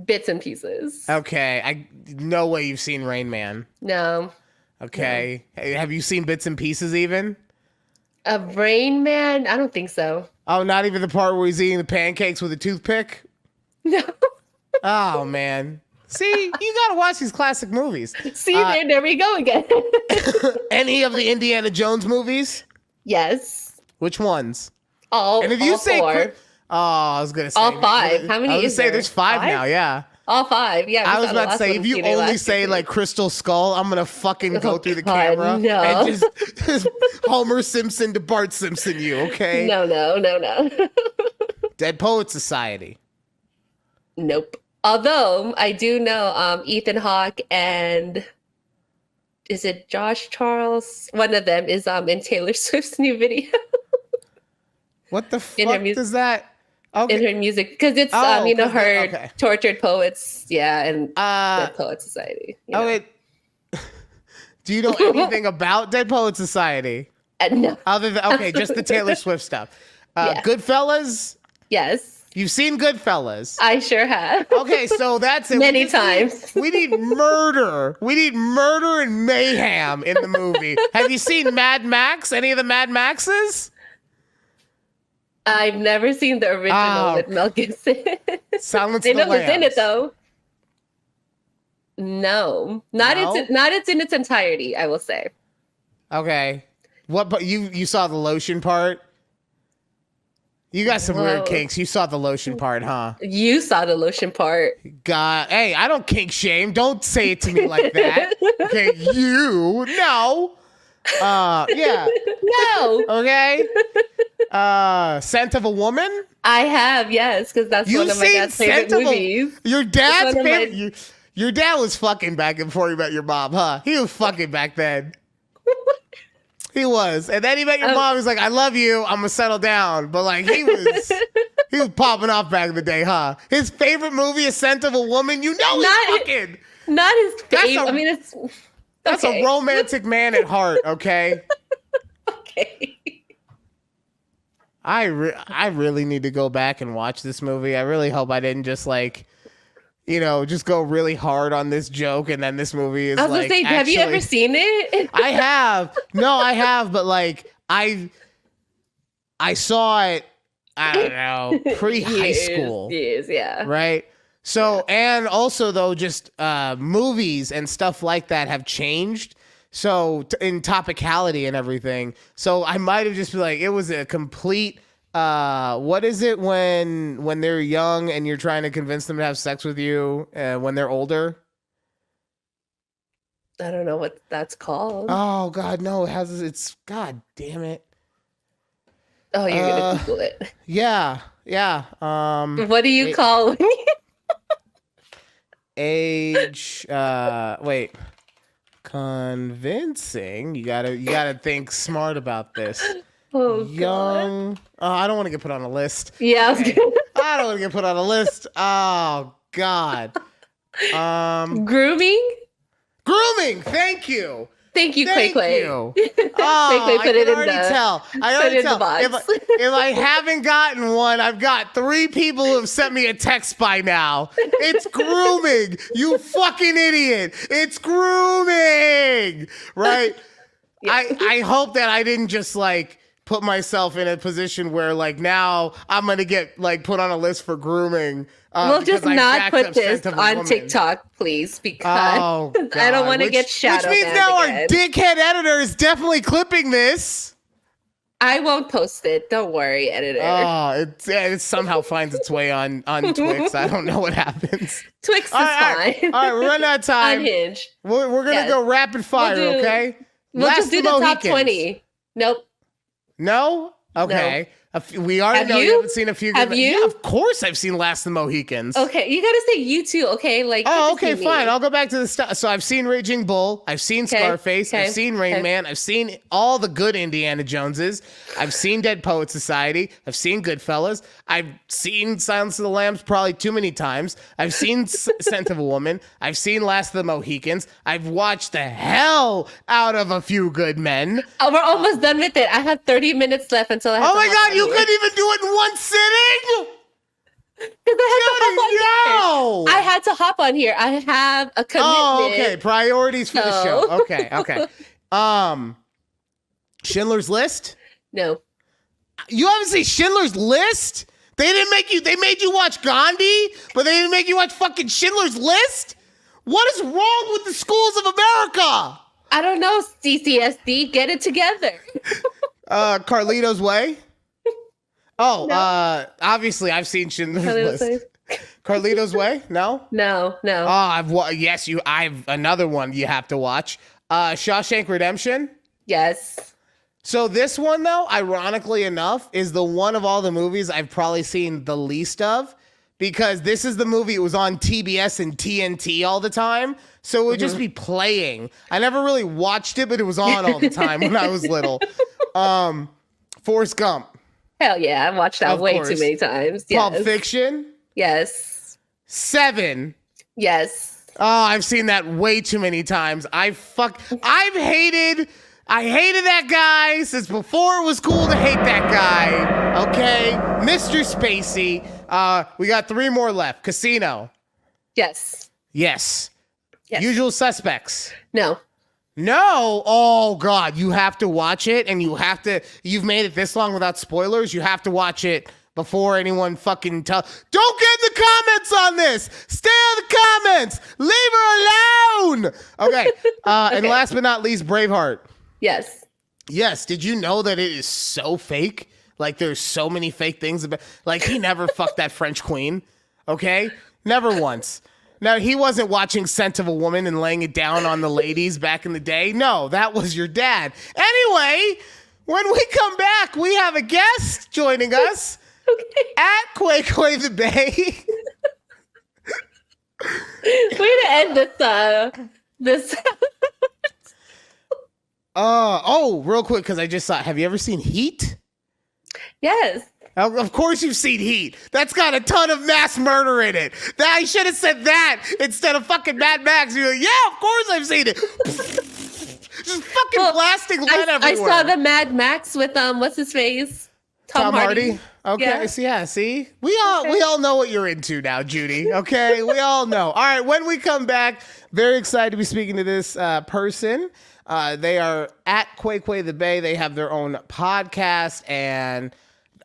Speaker 2: Bits and pieces.
Speaker 1: Okay. No way you've seen Rain Man.
Speaker 2: No.
Speaker 1: Okay. No. Have you seen Bits and Pieces even?
Speaker 2: Of Rain Man? I don't think so.
Speaker 1: Oh, not even the part where he's eating the pancakes with a toothpick?
Speaker 2: No.
Speaker 1: Oh man. See, you gotta watch these classic movies.
Speaker 2: See, there we go again.
Speaker 1: Any of the Indiana Jones movies?
Speaker 2: Yes.
Speaker 1: Which ones?
Speaker 2: All.
Speaker 1: And if you
Speaker 2: all
Speaker 1: say,
Speaker 2: four.
Speaker 1: I was gonna say
Speaker 2: all five. How many?
Speaker 1: I was
Speaker 2: is
Speaker 1: gonna say
Speaker 2: there?
Speaker 1: there's five now. Yeah.
Speaker 2: All five. Yeah.
Speaker 1: I was about to say if you only say like Crystal Skull, I'm gonna fucking go through the camera and just Homer Simpson to Bart Simpson you. Okay.
Speaker 2: No.
Speaker 1: Dead Poet Society.
Speaker 2: Nope. Although I do know Ethan Hawke and is it Josh Charles? One of them is in Taylor Swift's new video.
Speaker 1: What the fuck is that?
Speaker 2: Okay. In her music, because it's her Tortured Poets, and Dead Poet Society.
Speaker 1: Do you know anything about Dead Poet Society?
Speaker 2: No.
Speaker 1: Other than just the Taylor Swift stuff. Goodfellas.
Speaker 2: Yes.
Speaker 1: You've seen Goodfellas.
Speaker 2: I sure have.
Speaker 1: Okay, so that's it.
Speaker 2: Many times.
Speaker 1: We need murder. We need murder and mayhem in the movie. Have you seen Mad Max? Any of the Mad Maxes?
Speaker 2: I've never seen the original with Mel Gibson.
Speaker 1: Silence
Speaker 2: I
Speaker 1: the
Speaker 2: know
Speaker 1: Lambs.
Speaker 2: who's in it though. No, not in its entirety. I will say.
Speaker 1: Okay, what? But you saw the lotion part. You got some weird kinks. You saw the lotion part, huh?
Speaker 2: You saw the lotion part.
Speaker 1: God, hey, I don't kink shame. Don't say it to me like that. Okay, no. Yeah.
Speaker 2: No.
Speaker 1: Okay. Scent of a Woman?
Speaker 2: I have, yes, because that's one of my dad's favorite movies.
Speaker 1: Your dad's favorite? Your dad was fucking back before you met your mom, huh? He was fucking back then. He was. And then he met your mom. He's like, I love you. I'm going to settle down. But like, he was popping off back in the day, huh? His favorite movie is Scent of a Woman. You know he's fucking.
Speaker 2: Not his favorite.
Speaker 1: That's a romantic man at heart, okay?
Speaker 2: Okay.
Speaker 1: I really need to go back and watch this movie. I really hope I didn't just just go really hard on this joke and then this movie is
Speaker 2: I was gonna say, have you ever seen it?
Speaker 1: I have. No, I have, but I saw it, I don't know, pre-high school.
Speaker 2: Years, yeah.
Speaker 1: Right? So, and also though, just movies and stuff like that have changed. So in topicality and everything. So I might have just been like, it was a complete, what is it when they're young and you're trying to convince them to have sex with you when they're older?
Speaker 2: I don't know what that's called.
Speaker 1: Oh God, no, it's God damn it.
Speaker 2: Oh, you're gonna Google it.
Speaker 1: Yeah.
Speaker 2: What do you call
Speaker 1: age? Wait. Convincing. You gotta think smart about this.
Speaker 2: Oh,
Speaker 1: young. Oh, I don't want to get put on a list.
Speaker 2: Yeah.
Speaker 1: I don't want to get put on a list. Oh God.
Speaker 2: Grooming.
Speaker 1: Thank you.
Speaker 2: Thank you, Clay.
Speaker 1: Oh, I can already tell. If I haven't gotten one, I've got 3 people who have sent me a text by now. It's grooming. You fucking idiot. It's grooming. Right? Yeah. I hope that I didn't just put myself in a position where now I'm going to get put on a list for grooming.
Speaker 2: We'll just not put this on TikTok, please, because I don't want to get shadowed.
Speaker 1: Which means now our dickhead editor is definitely clipping this.
Speaker 2: I won't post it. Don't worry, editor.
Speaker 1: Oh, it somehow finds its way on Twix. I don't know what happens.
Speaker 2: Twix is fine.
Speaker 1: All right, we're running out of time.
Speaker 2: Unhinged.
Speaker 1: We're going to go rapid fire, okay?
Speaker 2: We'll just do the top 20. Nope.
Speaker 1: No? Okay. No. We already know you haven't seen a few.
Speaker 2: Have you?
Speaker 1: Yeah, of course I've seen Last of the Mohicans.
Speaker 2: Okay, you gotta say you too, okay?
Speaker 1: Okay, fine. I'll go back to the stuff. So I've seen Raging Bull. I've seen Scarface. I've seen Rain Man. I've seen all the good Indiana Joneses. I've seen Dead Poet Society. I've seen Goodfellas. I've seen Silence of the Lambs probably too many times. I've seen Scent of a Woman. I've seen Last of the Mohicans. I've watched the hell out of A Few Good Men.
Speaker 2: Oh, we're almost done with it. I have 30 minutes left until I have
Speaker 1: Oh my God, you couldn't even do it in one sitting?
Speaker 2: Because I had to hop on here. I have a commitment.
Speaker 1: Oh, okay. Priorities for the show. Okay. Schindler's List?
Speaker 2: No.
Speaker 1: You haven't seen Schindler's List? They made you watch Gandhi, but they didn't make you watch fucking Schindler's List? What is wrong with the schools of America?
Speaker 2: I don't know, CCSD. Get it together.
Speaker 1: Carlito's Way? Oh,
Speaker 2: No.
Speaker 1: Obviously I've seen Schindler's List. Carlito's Way? No?
Speaker 2: No.
Speaker 1: Oh, yes, I've another one you have to watch. Shawshank Redemption?
Speaker 2: Yes.
Speaker 1: So this one, though, ironically enough, is the one of all the movies I've probably seen the least of, because this is the movie, it was on TBS and TNT all the time, so it would just be playing. I never really watched it, but it was on all the time when I was little. Forrest Gump.
Speaker 2: Hell yeah, I've watched that way too many times. Yes.
Speaker 1: Pulp Fiction.
Speaker 2: Yes.
Speaker 1: Seven.
Speaker 2: Yes.
Speaker 1: Oh, I've seen that way too many times. I hated that guy since before it was cool to hate that guy. Okay? Mr. Spacey. We got 3 more left. Casino.
Speaker 2: Yes.
Speaker 1: Yes.
Speaker 2: Yes.
Speaker 1: Usual Suspects.
Speaker 2: No.
Speaker 1: No. Oh, God. You have to watch it, and you've made it this long without spoilers. You have to watch it before anyone fucking don't get in the comments on this. Stay in the comments. Leave her alone. Okay. And last but not least, Braveheart.
Speaker 2: Yes.
Speaker 1: Yes. Did you know that it is so fake? Like, there's so many fake things about, like, he never fucked that French queen. Okay? Never once. Now, he wasn't watching Scent of a Woman and laying it down on the ladies back in the day. No, that was your dad. Anyway, when we come back, we have a guest joining us at Quay the Bay.
Speaker 2: Way to end this.
Speaker 1: Real quick, because I just saw, have you ever seen Heat?
Speaker 2: Yes.
Speaker 1: Of course you've seen Heat. That's got a ton of mass murder in it. I should have said that instead of fucking Mad Max. You're like, yeah, of course I've seen it. Just fucking blasting lead everywhere.
Speaker 2: I saw the Mad Max with what's his face? Tom Hardy.
Speaker 1: Okay, see? We all know what you're into now, Judy. Okay? We all know. All right, when we come back, very excited to be speaking to this person. They are at Quay the Bay. They have their own podcast, and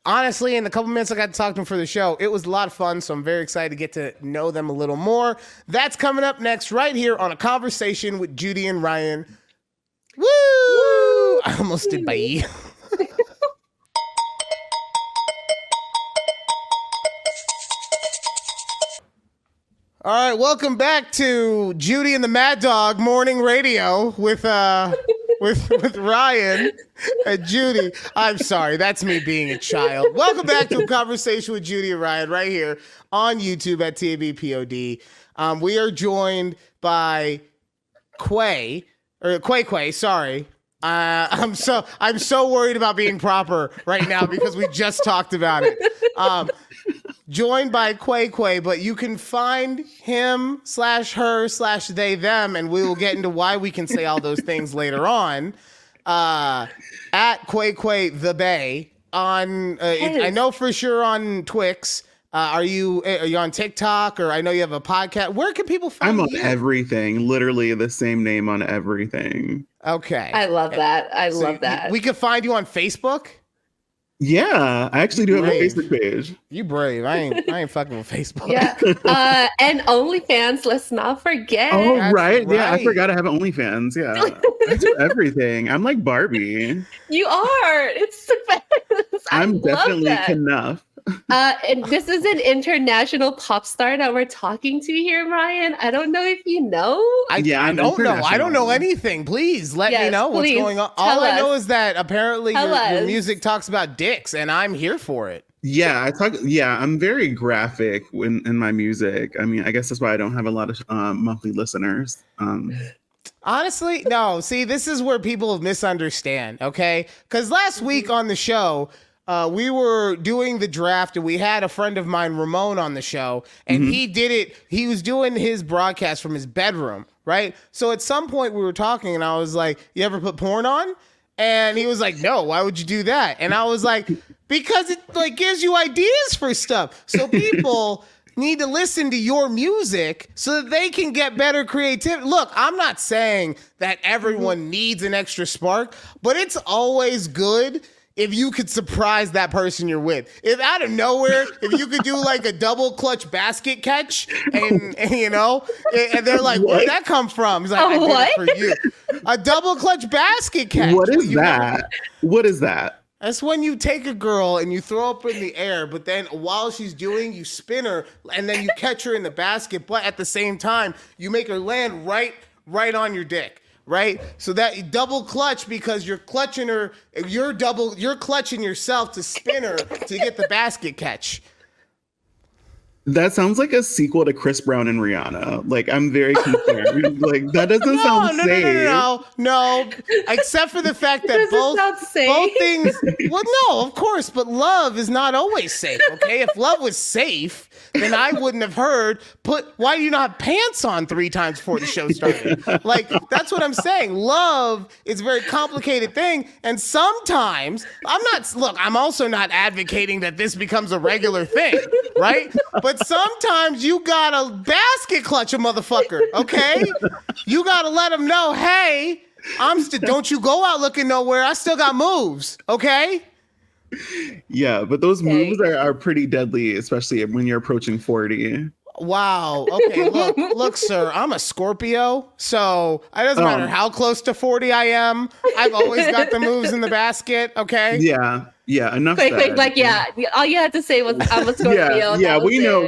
Speaker 1: honestly, in the couple minutes I got to talk to them for the show, it was a lot of fun, so I'm very excited to get to know them a little more. That's coming up next right here on A Conversation with Judy and Ryan. Woo! I almost did bye. All right, welcome back to Judy and the Mad Dog Morning Radio with Ryan and Judy. I'm sorry, that's me being a child. Welcome back to A Conversation with Judy and Ryan right here on YouTube at takeabreathpod. We are joined by Quay, sorry. I'm so worried about being proper right now because we just talked about it. Joined by Quay, but you can find him /her/they them, and we will get into why we can say all those things later on. At Quay the Bay on I know for sure on Twix. Are you on TikTok, or I know you have a podcast? Where can people find you?
Speaker 6: I'm on everything, literally the same name on everything.
Speaker 1: Okay.
Speaker 2: I love that. I love that.
Speaker 1: We can find you on Facebook?
Speaker 6: Yeah, I actually do have a Facebook page.
Speaker 1: You brave. I ain't fucking with Facebook.
Speaker 2: Yeah. And OnlyFans, let's not forget.
Speaker 6: Oh,
Speaker 1: That's
Speaker 6: right.
Speaker 1: right.
Speaker 6: Yeah, I forgot I have OnlyFans. Yeah. I do everything. I'm like Barbie.
Speaker 2: You are. It's the best.
Speaker 6: I'm definitely
Speaker 2: that.
Speaker 6: enough.
Speaker 2: And this is an international pop star that we're talking to here, Ryan. I don't know if you know.
Speaker 1: I don't know. I don't know anything. Please let me know what's going on. All I know is that apparently your music talks about dicks, and I'm here for it.
Speaker 6: Yeah, I'm very graphic in my music. I mean, I guess that's why I don't have a lot of monthly listeners.
Speaker 1: Honestly, no. See, this is where people misunderstand, okay? Because last week on the show, we were doing the draft, and we had a friend of mine, Ramon, on the show, and he did it. He was doing his broadcast from his bedroom, right? So at some point we were talking, and I was like, "You ever put porn on?" And he was like, "No, why would you do that?" And I was like, "Because it like gives you ideas for stuff." So people need to listen to your music so that they can get better creativity. Look, I'm not saying that everyone needs an extra spark, but it's always good if you could surprise that person you're with. If out of nowhere, if you could do like a double clutch basket catch and you know, and they're like, where'd that come from? He's like, I did it for you. A double clutch basket catch.
Speaker 6: What is that? What is that?
Speaker 1: That's when you take a girl and you throw up in the air, but then while she's doing, you spin her and then you catch her in the basket, but at the same time, you make her land right on your dick. Right? So that double clutch because you're clutching her, you're clutching yourself to spin her to get the basket catch.
Speaker 6: That sounds like a sequel to Chris Brown and Rihanna. Like, I'm very concerned. Like, that doesn't sound safe.
Speaker 1: No. Except for the fact that both things. Well, no, of course, but love is not always safe. Okay, if love was safe, then I wouldn't have heard. Why do you not have pants on 3 times before the show started? Like, that's what I'm saying. Love is a very complicated thing, and sometimes I'm also not advocating that this becomes a regular thing, right? But sometimes you gotta basket clutch a motherfucker, okay? You gotta let them know, hey, don't you go out looking nowhere. I still got moves, okay?
Speaker 6: Yeah, but those moves are pretty deadly, especially when you're approaching 40.
Speaker 1: Wow. Okay, look, sir, I'm a Scorpio, so it doesn't matter how close to 40 I am. I've always got the moves in the basket, okay?
Speaker 6: Yeah, enough.
Speaker 2: Quick, like, yeah. All you had to say was I'm a Scorpio.
Speaker 6: Yeah, we know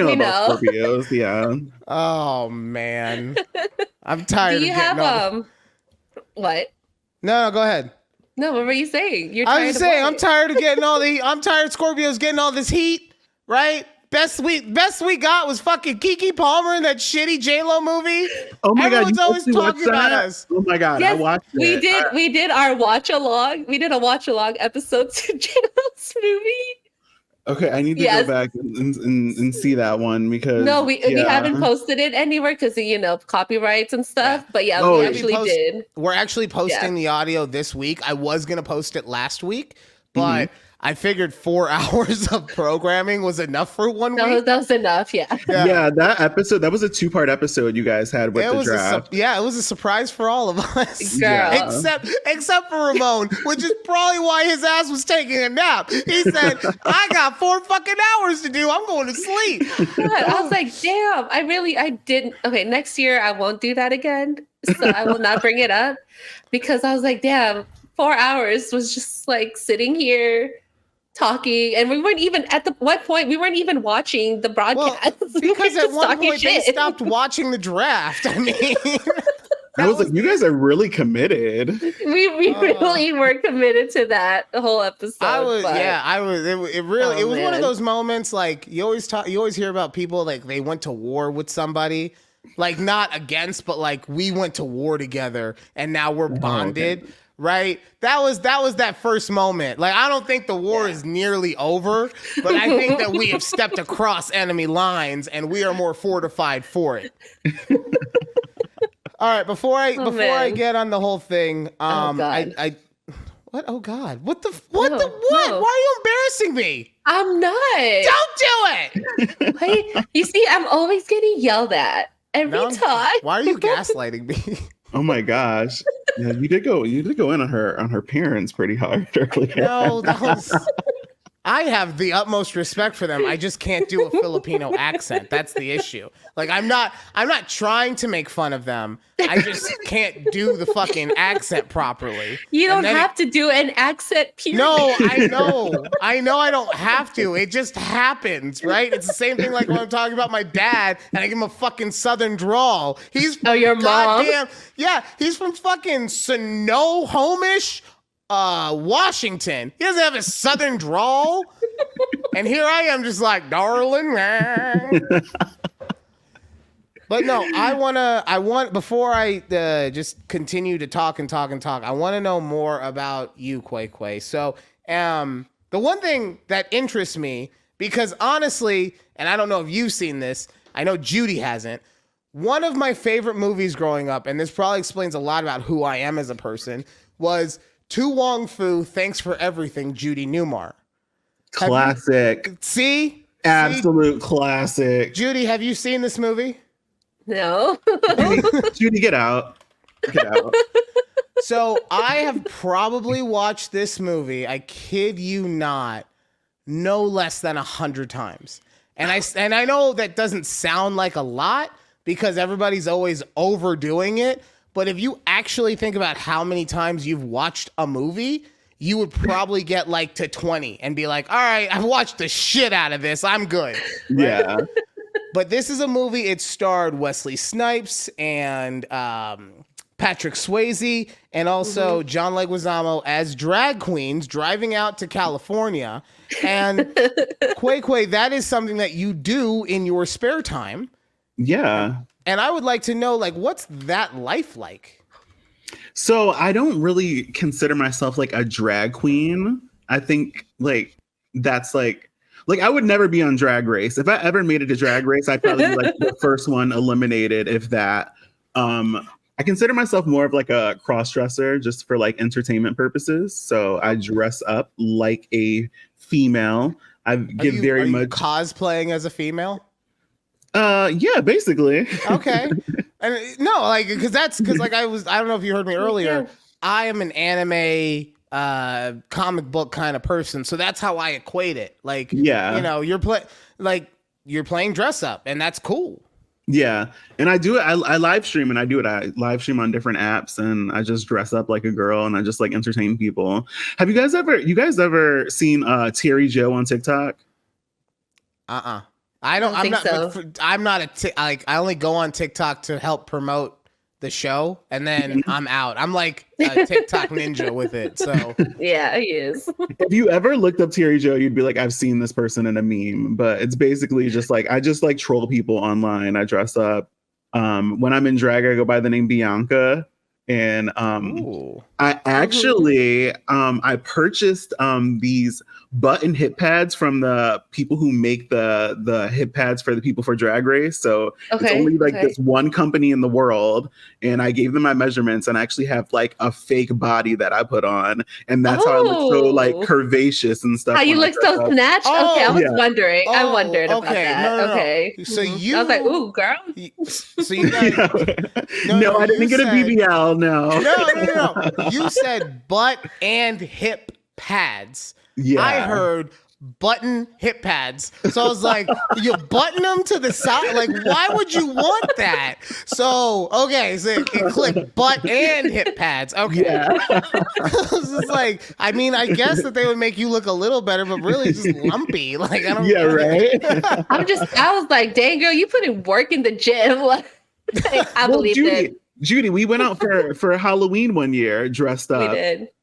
Speaker 6: about Scorpios. Yeah.
Speaker 1: Oh man, I'm tired.
Speaker 2: Do you have what?
Speaker 1: No, go ahead.
Speaker 2: No, what were you saying?
Speaker 1: I'm tired of getting I'm tired of Scorpios getting all this heat, right? Best we got was fucking Keke Palmer in that shitty J-Lo movie.
Speaker 6: Oh my God.
Speaker 1: Everyone's always talking about us.
Speaker 6: Oh my God. Yes, I watched it.
Speaker 2: We did our watch along. We did a watch along episode to J-Lo's movie.
Speaker 6: Okay, I need to go back and see that one because
Speaker 2: we haven't posted it anywhere because copyrights and stuff. Yeah. But we actually did.
Speaker 1: We're actually posting the audio this week. I was gonna post it last week, but I figured 4 hours of programming was enough for 1 week.
Speaker 2: That was enough, yeah.
Speaker 6: Yeah, that episode, that was a 2-part episode you guys had with the draft.
Speaker 1: It was a surprise for all of us.
Speaker 2: Yeah.
Speaker 1: Except for Ramon, which is probably why his ass was taking a nap. He said, I got 4 fucking hours to do. I'm going to sleep.
Speaker 2: God, I was like, damn, I didn't. Okay, next year I won't do that again. So I will not bring it up because I was like, damn, 4 hours was just like sitting here talking, and we weren't even what point we weren't even watching the broadcast.
Speaker 1: Because at one point they stopped watching the draft. I mean,
Speaker 6: I was like, you guys are really committed.
Speaker 2: We really were committed to that whole episode.
Speaker 1: It was one of those moments like you always hear about people like they went to war with somebody, like not against, but like we went to war together and now we're bonded. Okay. Right? That was that first moment. Like, I don't think the war is nearly over, but I think that we have stepped across enemy lines and we are more fortified for it. All right, before I get on the whole thing, I what? Oh God! What? No. Why are you embarrassing me?
Speaker 2: I'm not.
Speaker 1: Don't do it.
Speaker 2: Wait, you see, I'm always getting yelled at every time.
Speaker 1: Why are you gaslighting me?
Speaker 6: Oh my gosh. Yeah, you did go in on her parents pretty hard earlier.
Speaker 1: No, I have the utmost respect for them. I just can't do a Filipino accent. That's the issue. Like I'm not trying to make fun of them. I just can't do the fucking accent properly.
Speaker 2: You don't have to do an accent, period.
Speaker 1: No, I know I don't have to. It just happens, right? It's the same thing like when I'm talking about my dad and I give him a fucking southern drawl. He's
Speaker 2: your mom?
Speaker 1: Yeah, he's from fucking Snohomish, Washington. He doesn't have a southern drawl. And here I am just like, darling. But no, before I just continue to talk, I want to know more about you, Quay. So, the one thing that interests me, because honestly, and I don't know if you've seen this, I know Judy hasn't, one of my favorite movies growing up, and this probably explains a lot about who I am as a person, was To Wong Fu, Thanks for Everything, Judy Newmar.
Speaker 6: Classic.
Speaker 1: See?
Speaker 6: Absolute classic.
Speaker 1: Judy, have you seen this movie?
Speaker 2: No.
Speaker 6: Judy, get out. Get out.
Speaker 1: So I have probably watched this movie, I kid you not, no less than 100 times. And I know that doesn't sound like a lot because everybody's always overdoing it. But if you actually think about how many times you've watched a movie, you would probably get like to 20 and be like, all right, I've watched the shit out of this. I'm good. Right?
Speaker 6: Yeah.
Speaker 1: But this is a movie. It starred Wesley Snipes and Patrick Swayze and also John Leguizamo as drag queens driving out to California. And Quay, that is something that you do in your spare time.
Speaker 6: Yeah.
Speaker 1: And I would like to know, like, what's that life like?
Speaker 6: So I don't really consider myself like a drag queen. I think like that's like I would never be on Drag Race. If I ever made it to Drag Race, I'd probably be like the first one eliminated, if that. I consider myself more of like a cross-dresser just for like entertainment purposes. So I dress up like a female. I give very much
Speaker 1: cosplaying as a female.
Speaker 6: Yeah, basically.
Speaker 1: Okay. And no, like, because like I don't know if you heard me earlier. I am an anime comic book kind of person, so that's how I equate it. Like,
Speaker 6: yeah,
Speaker 1: you know, you're playing dress up, and that's cool.
Speaker 6: Yeah, and I do it. I live stream, and I do it. I live stream on different apps, and I just dress up like a girl, and I just like entertain people. Have you guys ever seen Terry Joe on TikTok?
Speaker 1: I don't. I'm not.
Speaker 2: So.
Speaker 1: I'm not like. I only go on TikTok to help promote the show, and then I'm out. I'm like a TikTok ninja with it. So
Speaker 2: yeah, he is.
Speaker 6: If you ever looked up Terry Joe, you'd be like, I've seen this person in a meme. But it's basically just like I just like troll people online. I dress up. When I'm in drag, I go by the name Bianca. And I actually I purchased these button hip pads from the people who make the hip pads for the people for Drag Race. So it's only like this one company in the world, and I gave them my measurements, and I actually have like a fake body that I put on, and that's how I look so like curvacious and stuff.
Speaker 2: How you look so snatched? Okay, I was wondering. I wondered about that.
Speaker 1: No.
Speaker 2: Okay,
Speaker 1: so you,
Speaker 2: I was like, ooh, girl.
Speaker 1: So you guys,
Speaker 6: no, I didn't get a BBL.
Speaker 1: No. You said butt and hip pads.
Speaker 6: Yeah.
Speaker 1: I heard button hip pads. So I was like, you button them to the side? Like, why would you want that? So, okay, so it clicked butt and hip pads. Okay. Yeah. I was just like, I mean, I guess that they would make you look a little better, but really just lumpy. Like, I don't know.
Speaker 6: Yeah, right?
Speaker 2: I was like, dang, girl, you put in work in the gym. I believe it.
Speaker 6: Judy, we went out for Halloween one year dressed up.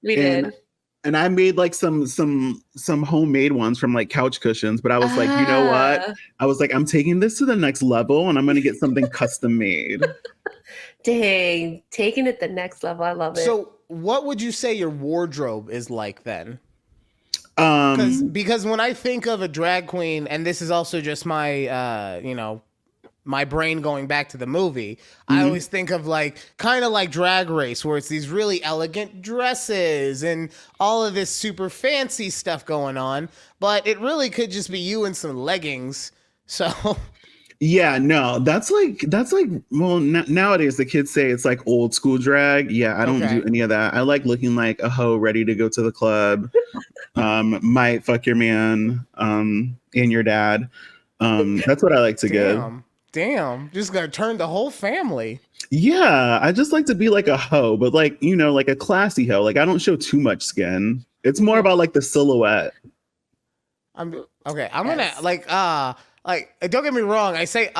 Speaker 2: We did.
Speaker 6: And I made like some homemade ones from like couch cushions, but I was like, you know what? I was like, I'm taking this to the next level, and I'm gonna get something custom made.
Speaker 2: Dang, taking it the next level. I love it.
Speaker 1: So, what would you say your wardrobe is like then? Because when I think of a drag queen, and this is also just my my brain going back to the movie, I always think of like kind of like Drag Race, where it's these really elegant dresses and all of this super fancy stuff going on, but it really could just be you in some leggings. So
Speaker 6: yeah, no, that's like well, nowadays the kids say it's like old school drag. Yeah, I don't do any of that. I like looking like a hoe ready to go to the club. Might fuck your man and your dad. That's what I like to give.
Speaker 1: Damn, just gonna turn the whole family.
Speaker 6: Yeah, I just like to be like a hoe, but like, you know, like a classy hoe. Like I don't show too much skin. It's more about like the silhouette. I'm gonna
Speaker 1: like don't get me wrong. I say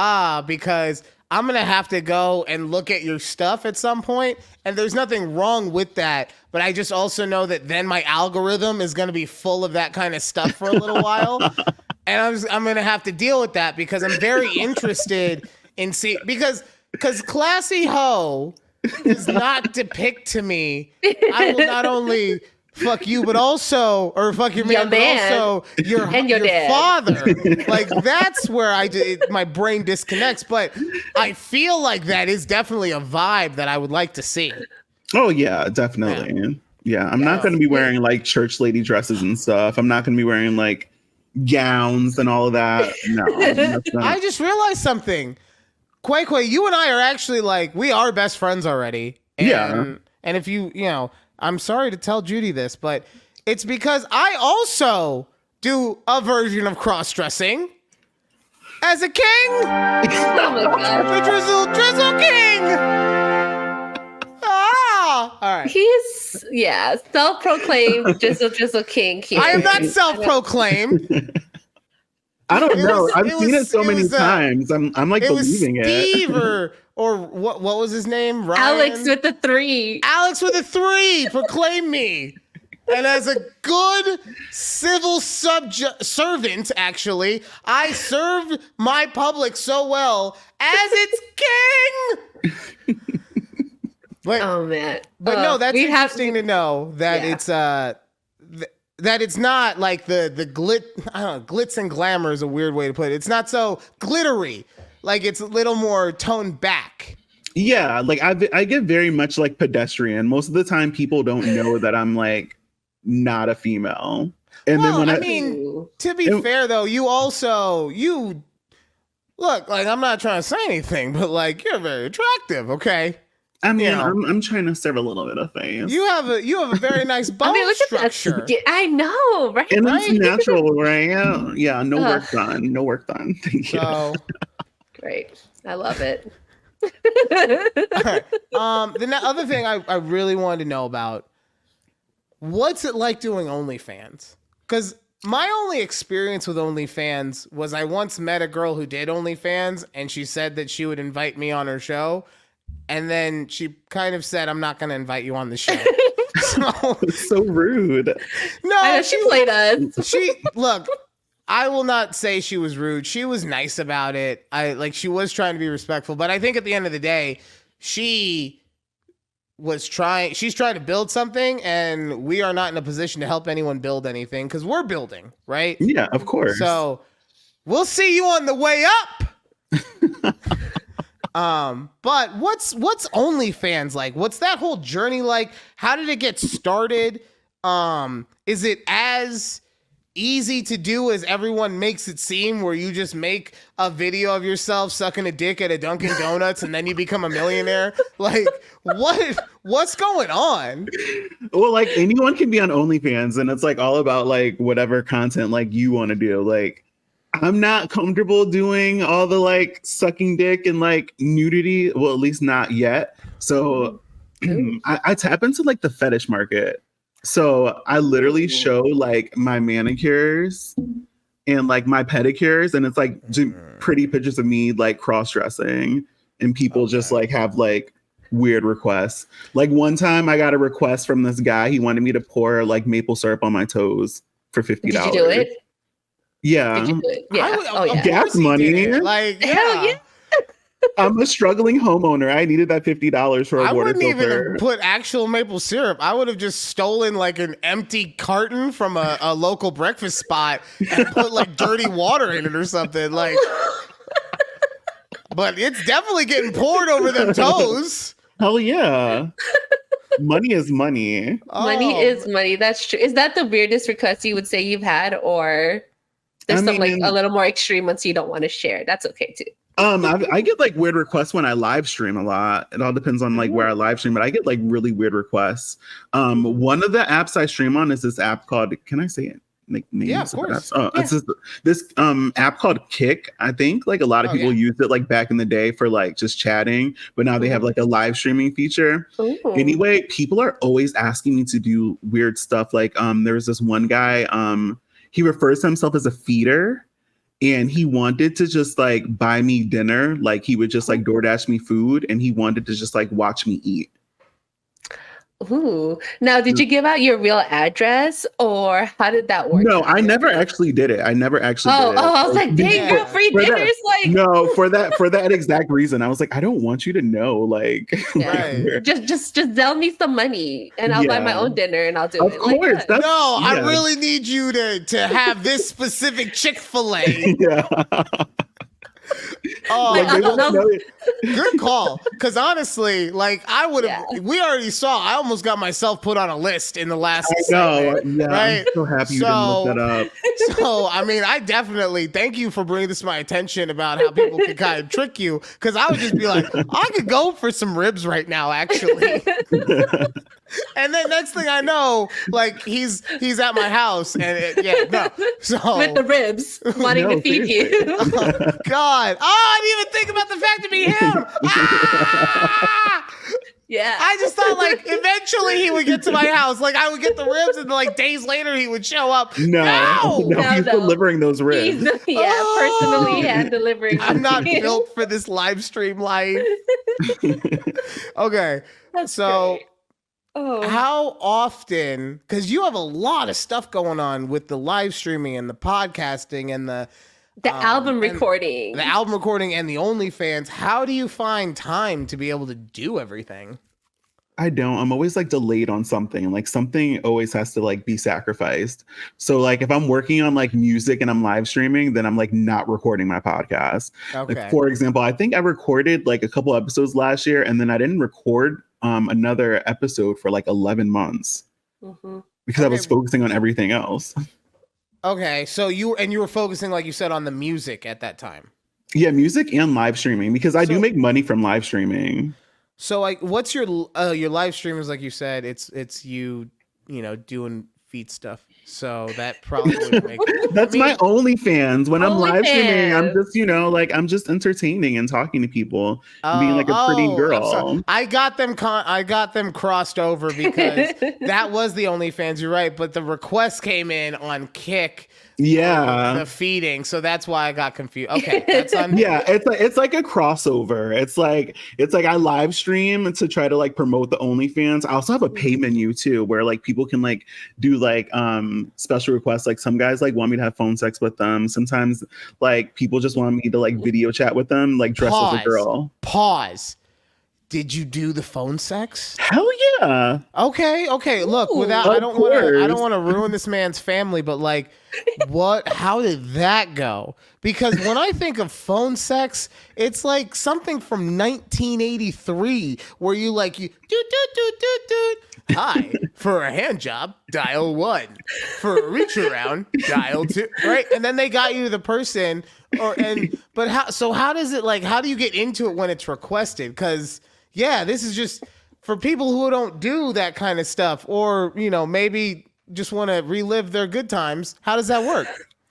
Speaker 1: because I'm gonna have to go and look at your stuff at some point, and there's nothing wrong with that. But I just also know that then my algorithm is gonna be full of that kind of stuff for a little while. And I'm going to have to deal with that because I'm very interested in because classy hoe does not depict to me. I will not only fuck you, but also, or fuck your man, but also your father. Like that's where my brain disconnects. But I feel like that is definitely a vibe that I would like to see.
Speaker 6: Oh yeah, definitely. Yeah, I'm not going to be wearing like church lady dresses and stuff. I'm not going to be wearing like gowns and all of that. No.
Speaker 1: I just realized something. Quay, you and I are actually like, we are best friends already. And And if you know, I'm sorry to tell Judy this, but it's because I also do a version of cross-dressing as a king.
Speaker 2: Oh my God.
Speaker 1: The Drizzle King. All right.
Speaker 2: He's self-proclaimed Drizzle King here.
Speaker 1: I am not self-proclaimed.
Speaker 6: I don't know. I've seen it so many
Speaker 1: was,
Speaker 6: times. I'm like believing
Speaker 1: Steve
Speaker 6: it.
Speaker 1: or what was his name? Ryan?
Speaker 2: Alex with the 3.
Speaker 1: Alex with a 3 proclaim me. And as a good civil servant, actually, I served my public so well as its king.
Speaker 2: Oh man!
Speaker 1: But no, that's interesting to know that it's that it's not like the glitz and glamour is a weird way to put it. It's not so glittery. Like it's a little more toned back.
Speaker 6: Yeah, like I get very much like pedestrian. Most of the time, people don't know that I'm like not a female. And then when
Speaker 1: I mean, to be fair though, you look like, I'm not trying to say anything, but like you're very attractive. Okay.
Speaker 6: I mean, I'm trying to serve a little bit of face.
Speaker 1: You have a very nice bone structure.
Speaker 2: I know, right?
Speaker 6: And it's natural, right? Yeah, no work done. No work done. Thank you.
Speaker 1: So
Speaker 2: great. I love it.
Speaker 1: Right. The other thing I really wanted to know about, what's it like doing OnlyFans? Because my only experience with OnlyFans was I once met a girl who did OnlyFans, and she said that she would invite me on her show. And then she kind of said, I'm not going to invite you on the show. So,
Speaker 6: it's so rude.
Speaker 2: No, I know, she played us.
Speaker 1: Look, I will not say she was rude. She was nice about it. She was trying to be respectful. But I think at the end of the day, she's trying to build something, and we are not in a position to help anyone build anything because we're building, right?
Speaker 6: Yeah, of course.
Speaker 1: So we'll see you on the way up. But what's OnlyFans like? What's that whole journey like? How did it get started? Is it as easy to do as everyone makes it seem, where you just make a video of yourself sucking a dick at a Dunkin' Donuts and then you become a millionaire? Like, what's going on?
Speaker 6: Well, like anyone can be on OnlyFans, and it's like all about like whatever content like you want to do. Like, I'm not comfortable doing all the like sucking dick and like nudity. Well, at least not yet. So I tap into like the fetish market. So I literally show like my manicures and like my pedicures, and it's like pretty pictures of me like cross-dressing, and people just like have like weird requests. Like one time I got a request from this guy. He wanted me to pour like maple syrup on my toes for $50.
Speaker 2: Did you do it?
Speaker 6: Yeah.
Speaker 2: Did you do it? Yeah.
Speaker 6: Gas money.
Speaker 1: Like,
Speaker 2: hell yeah.
Speaker 6: I'm a struggling homeowner. I needed that $50 for a water filter. I wouldn't even
Speaker 1: have put actual maple syrup. I would have just stolen like an empty carton from a local breakfast spot and put like dirty water in it or something. Like, but it's definitely getting poured over them toes.
Speaker 6: Hell yeah. Money is money.
Speaker 2: Money is money. That's true. Is that the weirdest request you would say you've had, or there's some like a little more extreme ones you don't want to share? That's okay too.
Speaker 6: I get like weird requests when I live stream a lot. It all depends on like where I live stream, but I get like really weird requests. One of the apps I stream on is this app called, can I say it? Like names?
Speaker 1: Yeah, of course.
Speaker 6: It's this app called Kick. I think like a lot of people used it like back in the day for like just chatting, but now they have like a live streaming feature.
Speaker 2: Ooh.
Speaker 6: Anyway, people are always asking me to do weird stuff. Like there's this one guy, he refers to himself as a feeder. And he wanted to just like buy me dinner. Like he would just like DoorDash me food, and he wanted to just like watch me eat.
Speaker 2: Ooh. Now, did you give out your real address, or how did that work?
Speaker 6: No, I never actually did it. I did it.
Speaker 2: Oh, I was like, dang, girl, free dinners. Like,
Speaker 6: no, for that exact reason. I was like, I don't want you to know. Like,
Speaker 1: right.
Speaker 2: just sell me some money, and I'll buy my own dinner, and I'll do it.
Speaker 6: Of course.
Speaker 2: Like,
Speaker 1: no, I really need you to have this specific Chick-fil-A.
Speaker 6: Yeah.
Speaker 1: Oh, good call. Because honestly, like I would have, we already saw. I almost got myself put on a list in the last.
Speaker 6: I know.
Speaker 1: Segment,
Speaker 6: yeah,
Speaker 1: right?
Speaker 6: I'm so happy you didn't look that up.
Speaker 1: So, I mean, I definitely thank you for bringing this to my attention about how people can kind of trick you. Because I would just be like, I could go for some ribs right now, actually. And then next thing I know, like he's at my house, and so
Speaker 2: with the ribs, wanting to feed you.
Speaker 1: Oh, God, I didn't even think about the fact to be him. Ah!
Speaker 2: Yeah,
Speaker 1: I just thought like eventually he would get to my house, like I would get the ribs, and like days later he would show up.
Speaker 6: No, he's delivering those ribs.
Speaker 2: Personally hand delivering.
Speaker 1: I'm not built for this live stream life. Okay, so.
Speaker 2: Great. Oh.
Speaker 1: How often, because you have a lot of stuff going on with the live streaming and the podcasting and the
Speaker 2: album recording.
Speaker 1: The album recording and the OnlyFans, how do you find time to be able to do everything?
Speaker 6: I don't. I'm always like delayed on something. Like something always has to like be sacrificed. So like if I'm working on like music and I'm live streaming, then I'm like not recording my podcast.
Speaker 1: Okay.
Speaker 6: Like, for example, I think I recorded like a couple episodes last year, and then I didn't record another episode for like 11 months because I was focusing on everything else.
Speaker 1: Okay, so you were focusing, like you said, on the music at that time.
Speaker 6: Yeah, music and live streaming, because I do make money from live streaming. So
Speaker 1: like, what's your live streamers? Like you said, it's you doing feet stuff. So that probably would make it.
Speaker 6: That's my OnlyFans. When I'm live streaming, I'm just,
Speaker 1: like
Speaker 6: I'm just entertaining and talking to people and being like a pretty girl.
Speaker 1: I got them crossed over because that was the OnlyFans. You're right, but the request came in on Kick.
Speaker 6: Yeah,
Speaker 1: the feeding, so that's why I got confused. Okay, that's on.
Speaker 6: Yeah, it's like a crossover. It's like I live stream to try to like promote the OnlyFans. I also have a pay menu too, where like people can like do like special requests. Like some guys like want me to have phone sex with them. Sometimes like people just want me to like video chat with them, like dress as a girl.
Speaker 1: Pause. Did you do the phone sex?
Speaker 6: Hell yeah.
Speaker 1: Okay. Look, I don't want to ruin this man's family, but like, how did that go? Because when I think of phone sex, it's like something from 1983 where you do. Hi, for a hand job, dial 1. For a reach around, dial 2. Right, and then they got you the person, but how does it like? How do you get into it when it's requested? Because yeah, this is just for people who don't do that kind of stuff, or maybe just want to relive their good times. How does that work?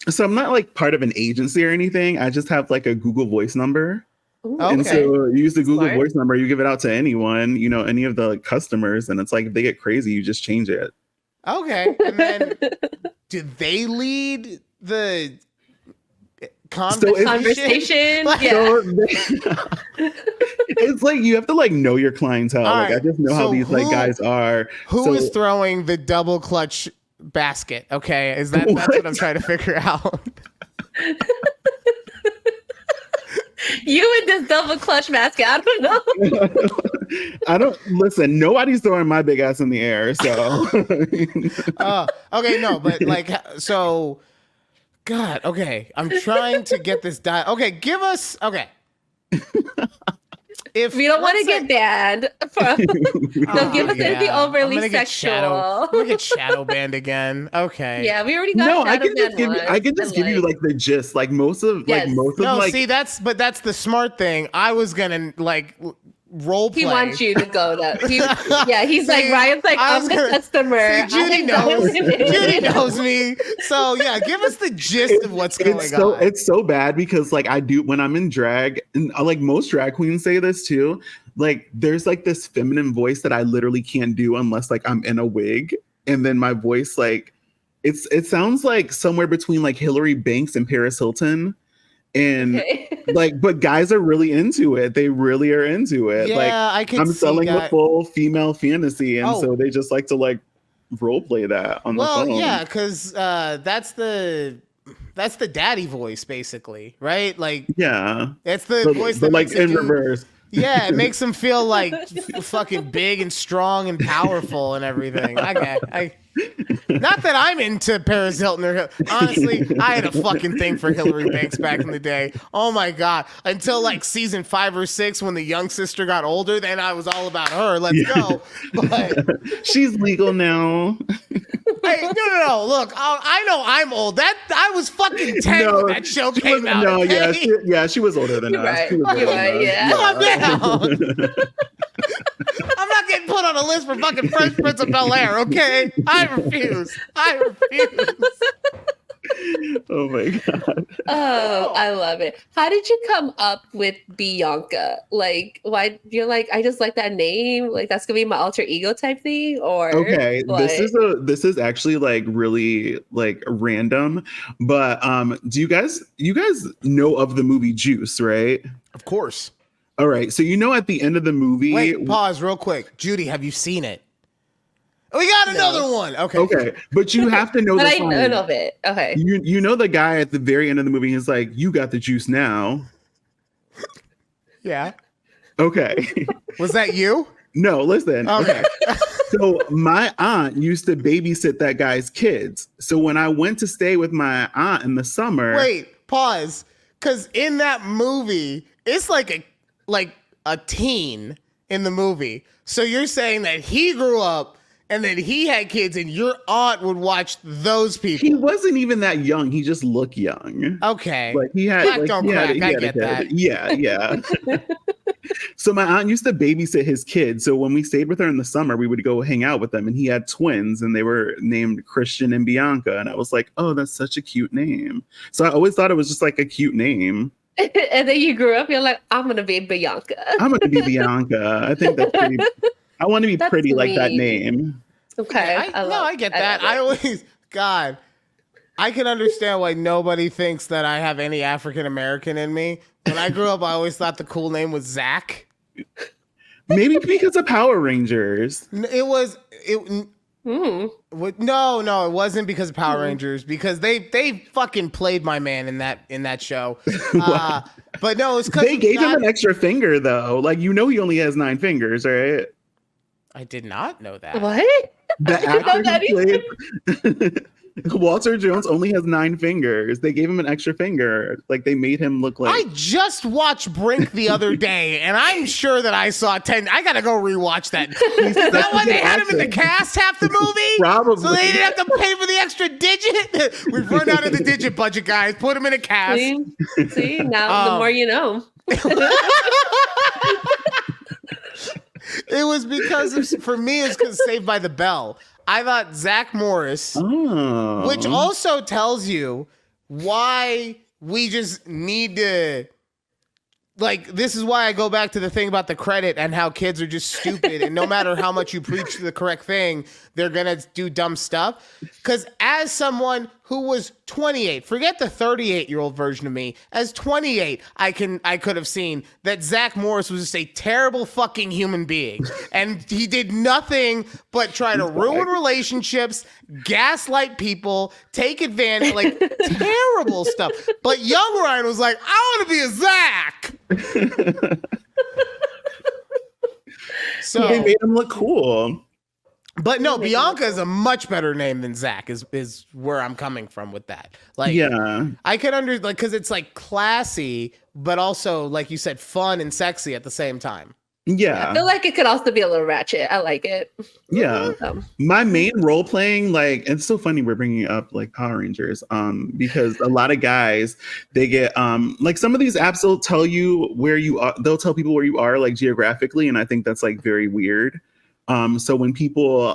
Speaker 6: So I'm not like part of an agency or anything. I just have like a Google Voice number.
Speaker 2: Ooh,
Speaker 6: and so you use the Google
Speaker 2: Smart.
Speaker 6: Voice number, you give it out to anyone, any of the customers, and it's like if they get crazy, you just change it.
Speaker 1: Okay, and then do they lead the
Speaker 2: conversation? Yeah.
Speaker 6: So it's like you have to like know your clientele.
Speaker 1: All
Speaker 6: like
Speaker 1: right.
Speaker 6: I just know how these like guys are.
Speaker 1: Who is throwing the double clutch basket? Okay, that's what I'm trying to figure out.
Speaker 2: You and this double clutch basket. I don't know.
Speaker 6: Listen, nobody's throwing my big ass in the air. So
Speaker 1: okay, no, but like so. God, okay. I'm trying to get this done. Okay, give us. Okay. If
Speaker 2: we don't want to get banned, don't give us anything overly sexual.
Speaker 1: I'm gonna get shadow banned again. Okay.
Speaker 2: Yeah, we already got shadow banned.
Speaker 6: I can just give you like the gist. Like most of
Speaker 1: see, that's the smart thing. I was gonna like role play.
Speaker 2: He wants you to go though. He's like Ryan's like I'm the customer.
Speaker 1: Judy knows me. So yeah, give us the gist of what's going on.
Speaker 6: It's so bad because like when I'm in drag, and like most drag queens say this too. Like there's like this feminine voice that I literally can't do unless like I'm in a wig, and then my voice like it sounds like somewhere between like Hillary Banks and Paris Hilton. And like, but guys are really into it. They really are into it.
Speaker 1: Yeah,
Speaker 6: like,
Speaker 1: I can.
Speaker 6: I'm selling the full female fantasy, and so they just like to like role play that on the phone.
Speaker 1: Well, yeah, because that's the daddy voice, basically, right? Like,
Speaker 6: yeah,
Speaker 1: it's the voice that
Speaker 6: like in reverse.
Speaker 1: Yeah, it makes him feel like fucking big and strong and powerful and everything. Not that I'm into Paris Hilton or honestly, I had a fucking thing for Hillary Banks back in the day. Oh my God. Until like season 5 or 6 when the young sister got older, then I was all about her. Let's go. But
Speaker 6: she's legal now.
Speaker 1: Hey, no. Look, I know I'm old. I was fucking 10 when that show came out.
Speaker 6: No,
Speaker 1: okay?
Speaker 6: she was older than us.
Speaker 2: Right.
Speaker 6: She was older than us.
Speaker 2: Yeah.
Speaker 1: Calm down. I'm not getting put on a list for fucking Fresh Prince of Bel-Air, okay? I refuse.
Speaker 6: Oh my God.
Speaker 2: Oh, I love it. How did you come up with Bianca? Like, why you're like, I just like that name. Like, that's gonna be my alter ego type thing, or
Speaker 6: okay,
Speaker 2: what?
Speaker 6: this is actually like really like random, but do you guys know of the movie Juice, right?
Speaker 1: Of course.
Speaker 6: All right, so at the end of the movie.
Speaker 1: Wait, pause real quick. Judy, have you seen it? We got another one. Okay,
Speaker 6: but you have to know.
Speaker 2: But I know of it. Okay,
Speaker 6: you know the guy at the very end of the movie is like, "You got the juice now."
Speaker 1: Yeah.
Speaker 6: Okay.
Speaker 1: Was that you?
Speaker 6: No, listen.
Speaker 1: Okay.
Speaker 6: So my aunt used to babysit that guy's kids. So when I went to stay with my aunt in the summer.
Speaker 1: Wait, pause. Because in that movie, it's like a teen in the movie. So you're saying that he grew up and then he had kids and your aunt would watch those people.
Speaker 6: He wasn't even that young. He just looked young.
Speaker 1: Okay.
Speaker 6: Like he had.
Speaker 1: Crack don't crack. I get that.
Speaker 6: Yeah. So my aunt used to babysit his kids. So when we stayed with her in the summer, we would go hang out with them. And he had twins and they were named Christian and Bianca. And I was like, oh, that's such a cute name. So I always thought it was just like a cute name.
Speaker 2: And then you grew up, you're like, I'm going to be Bianca.
Speaker 6: I'm going to be Bianca. I think that's pretty. I want to be pretty
Speaker 2: sweet.
Speaker 6: like that name.
Speaker 2: Okay.
Speaker 1: I get that. I can understand why nobody thinks that I have any African American in me. When I grew up, I always thought the cool name was Zach.
Speaker 6: Maybe because of Power Rangers.
Speaker 1: No, it wasn't because of Power Rangers, because they fucking played my man in that show. But no, it's because
Speaker 6: they gave him an extra finger though. Like he only has 9 fingers, right?
Speaker 1: I did not know that.
Speaker 2: What?
Speaker 6: The actor who played Walter Jones only has 9 fingers. They gave him an extra finger. Like they made him look like.
Speaker 1: I just watched Brink the other day, and I'm sure that I saw 10. I gotta go rewatch that. Is that why they had him in the cast half the movie?
Speaker 6: Probably.
Speaker 1: So they didn't have to pay for the extra digit. We've run out of the digit budget, guys. Put him in a cast.
Speaker 2: See now the more you know.
Speaker 1: It was because for me, it's because Saved by the Bell. I thought Zach Morris, which also tells you why we just need to, like, this is why I go back to the thing about the credit and how kids are just stupid. And no matter how much you preach the correct thing, they're going to do dumb stuff. Because as someone who was 28, forget the 38-year-old version of me, as 28, I could have seen that Zach Morris was just a terrible fucking human being. And he did nothing but try to ruin relationships, gaslight people, take advantage, like terrible stuff. But young Ryan was like, I want to be a Zach. So
Speaker 6: they made him look cool.
Speaker 1: But no, Bianca is a much better name than Zach is where I'm coming from with that. Like, yeah, I can like, cause it's like classy, but also like you said, fun and sexy at the same time.
Speaker 6: Yeah.
Speaker 2: I feel like it could also be a little ratchet. I like it.
Speaker 6: Yeah. My main role playing, like, it's so funny we're bringing up like Power Rangers, because a lot of guys, they get, like some of these apps will tell you where you are. They'll tell people where you are, like geographically. And I think that's like very weird. So when people,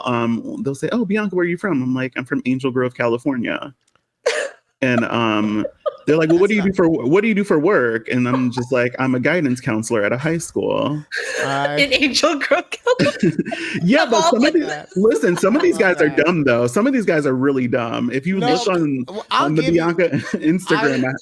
Speaker 6: they'll say, oh, Bianca, where are you from? I'm like, I'm from Angel Grove, California. And they're like, well, what do you do for work? And I'm just like, I'm a guidance counselor at a high school.
Speaker 2: In Angel Grove, California.
Speaker 6: Yeah, but some of these guys are dumb though. Some of these guys are really dumb. If you look on the Bianca Instagram,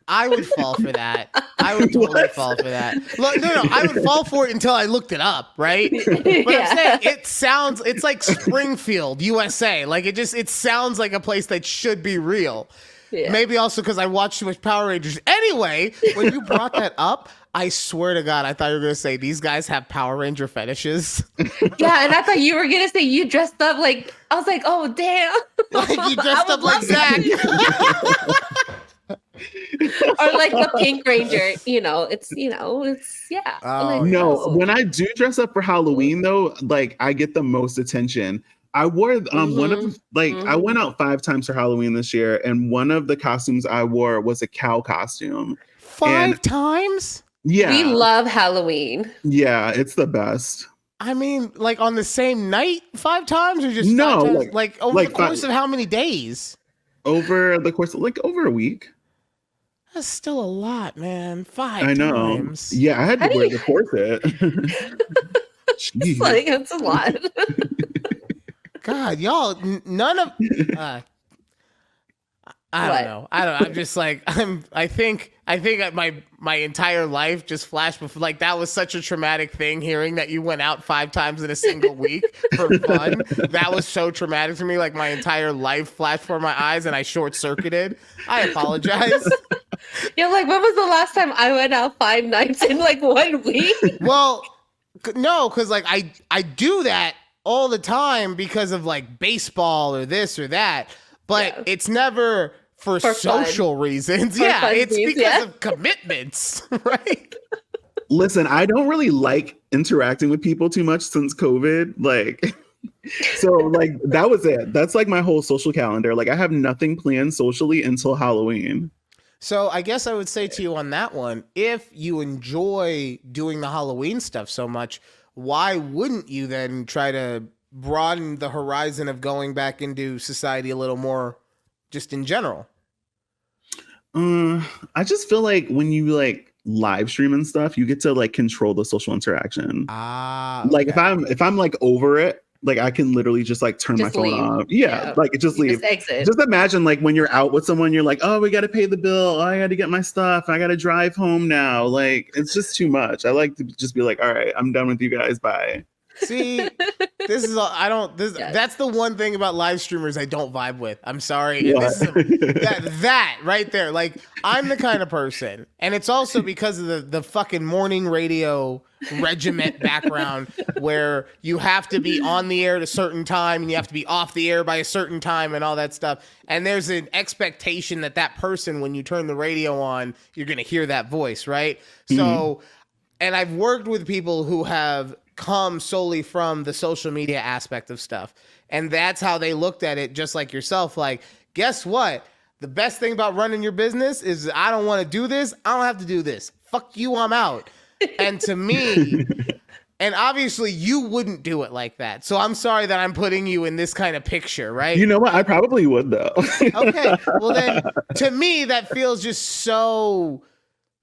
Speaker 1: I would fall for that. I would totally fall for that. Look, no, I would fall for it until I looked it up, right? But I'm saying it's like Springfield, USA. Like it sounds like a place that should be real. Yeah. Maybe also because I watched too much Power Rangers. Anyway, when you brought that up, I swear to God, I thought you were going to say these guys have Power Ranger fetishes.
Speaker 2: Yeah, and I thought you were going to say you dressed up like, I was like, oh, damn.
Speaker 1: Like you dressed up like Zach.
Speaker 2: Or like the Pink Ranger, it's yeah.
Speaker 1: Oh,
Speaker 6: no, when I do dress up for Halloween though, like I get the most attention. I wore one of I went out 5 times for Halloween this year, and one of the costumes I wore was a cow costume.
Speaker 1: 5 times?
Speaker 6: Yeah.
Speaker 2: We love Halloween.
Speaker 6: Yeah, it's the best.
Speaker 1: I mean, like on the same night 5 times, or just
Speaker 6: no,
Speaker 1: 5 times? Like over the course of how many days?
Speaker 6: Over the course of over a week.
Speaker 1: That's still a lot, man. 5
Speaker 6: I know.
Speaker 1: Times.
Speaker 6: Yeah, I had to wear the corset.
Speaker 2: It's like, it's a lot.
Speaker 1: God, y'all, none of I don't know. I'm just like I think my entire life just flashed before. Like that was such a traumatic thing. Hearing that you went out 5 times in a single week for fun, that was so traumatic to me. Like my entire life flashed before my eyes, and I short circuited. I apologize.
Speaker 2: You're like, when was the last time I went out 5 nights in like 1 week?
Speaker 1: Well, no, because like I do that all the time because of like baseball or this or that, but it's never for social reasons. It's because of commitments, right?
Speaker 6: Listen, I don't really like interacting with people too much since COVID. Like, so like that was it. That's like my whole social calendar. Like I have nothing planned socially until Halloween.
Speaker 1: So I guess I would say to you on that one, if you enjoy doing the Halloween stuff so much, why wouldn't you then try to broaden the horizon of going back into society a little more just in general?
Speaker 6: I just feel like when you like live stream and stuff, you get to like control the social interaction.
Speaker 1: Okay.
Speaker 6: Like if I'm like over it, like I can literally just like turn my phone off. Yeah, like just leave.
Speaker 2: Just exit.
Speaker 6: Just imagine like when you're out with someone, you're like, oh, we got to pay the bill. Oh, I got to get my stuff. I got to drive home now. Like it's just too much. I like to just be like, all right, I'm done with you guys. Bye.
Speaker 1: See, this is that's the one thing about live streamers I don't vibe with. I'm sorry. And this is that right there. Like I'm the kind of person, and it's also because of the fucking morning radio regiment background where you have to be on the air at a certain time and you have to be off the air by a certain time and all that stuff. And there's an expectation that person, when you turn the radio on, you're going to hear that voice, right? So, and I've worked with people who have come solely from the social media aspect of stuff. And that's how they looked at it, just like yourself. Like, guess what? The best thing about running your business is I don't want to do this. I don't have to do this. Fuck you, I'm out. And to me, and obviously you wouldn't do it like that. So I'm sorry that I'm putting you in this kind of picture, right?
Speaker 6: You know what? I probably would though.
Speaker 1: Okay. Well then, to me, that feels just so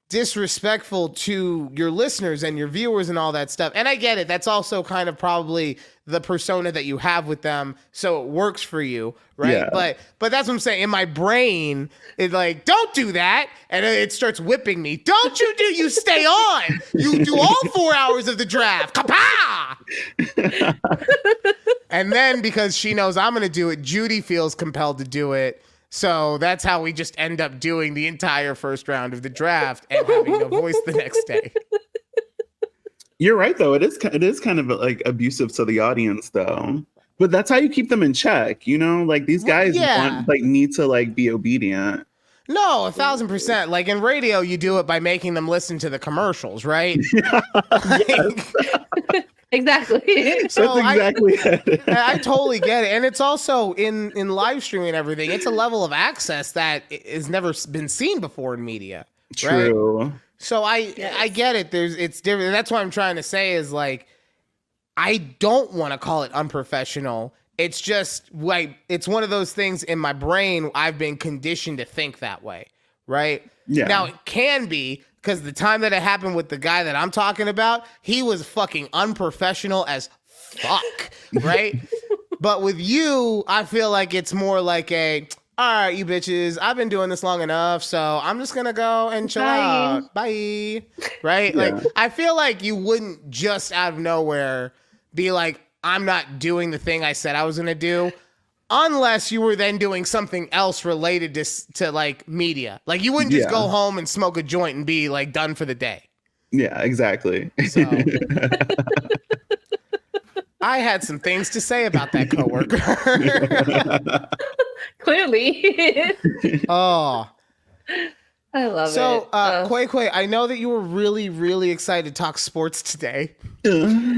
Speaker 1: disrespectful to your listeners and your viewers and all that stuff. And I get it. That's also kind of probably the persona that you have with them. So it works for you, right?
Speaker 6: Yeah.
Speaker 1: But that's what I'm saying. In my brain, it's like, don't do that. And it starts whipping me. Don't you stay on. You do all 4 hours of the draft. Kapah! And then because she knows I'm going to do it, Judy feels compelled to do it. So that's how we just end up doing the entire first round of the draft and having no voice the next day.
Speaker 6: You're right, though. It is kind of like abusive to the audience, though. But that's how you keep them in check, you know? Like these guys need to like be obedient.
Speaker 1: No, 1,000%. Like in radio, you do it by making them listen to the commercials, right?
Speaker 2: Exactly.
Speaker 1: So
Speaker 6: that's exactly it.
Speaker 1: I totally get it. And it's also in live streaming and everything, it's a level of access that has never been seen before in media.
Speaker 6: True.
Speaker 1: Right? So I get it. It's different. And that's what I'm trying to say is like, I don't want to call it unprofessional. It's just like, it's one of those things in my brain. I've been conditioned to think that way. Right.
Speaker 6: Yeah.
Speaker 1: Now it can be, because the time that it happened with the guy that I'm talking about, he was fucking unprofessional as fuck, right? But with you, I feel like it's more like all right, you bitches, I've been doing this long enough, so I'm just gonna go and chill out. Bye. Right?
Speaker 6: Yeah.
Speaker 1: Like, I feel like you wouldn't just out of nowhere be like, I'm not doing the thing I said I was gonna do. Unless you were then doing something else related to like media. Like you wouldn't just go home and smoke a joint and be like done for the day.
Speaker 6: Yeah, exactly.
Speaker 1: So I had some things to say about that coworker.
Speaker 2: Clearly.
Speaker 1: Oh.
Speaker 2: I love it.
Speaker 1: So, Quay, I know that you were really, really excited to talk sports today. Don't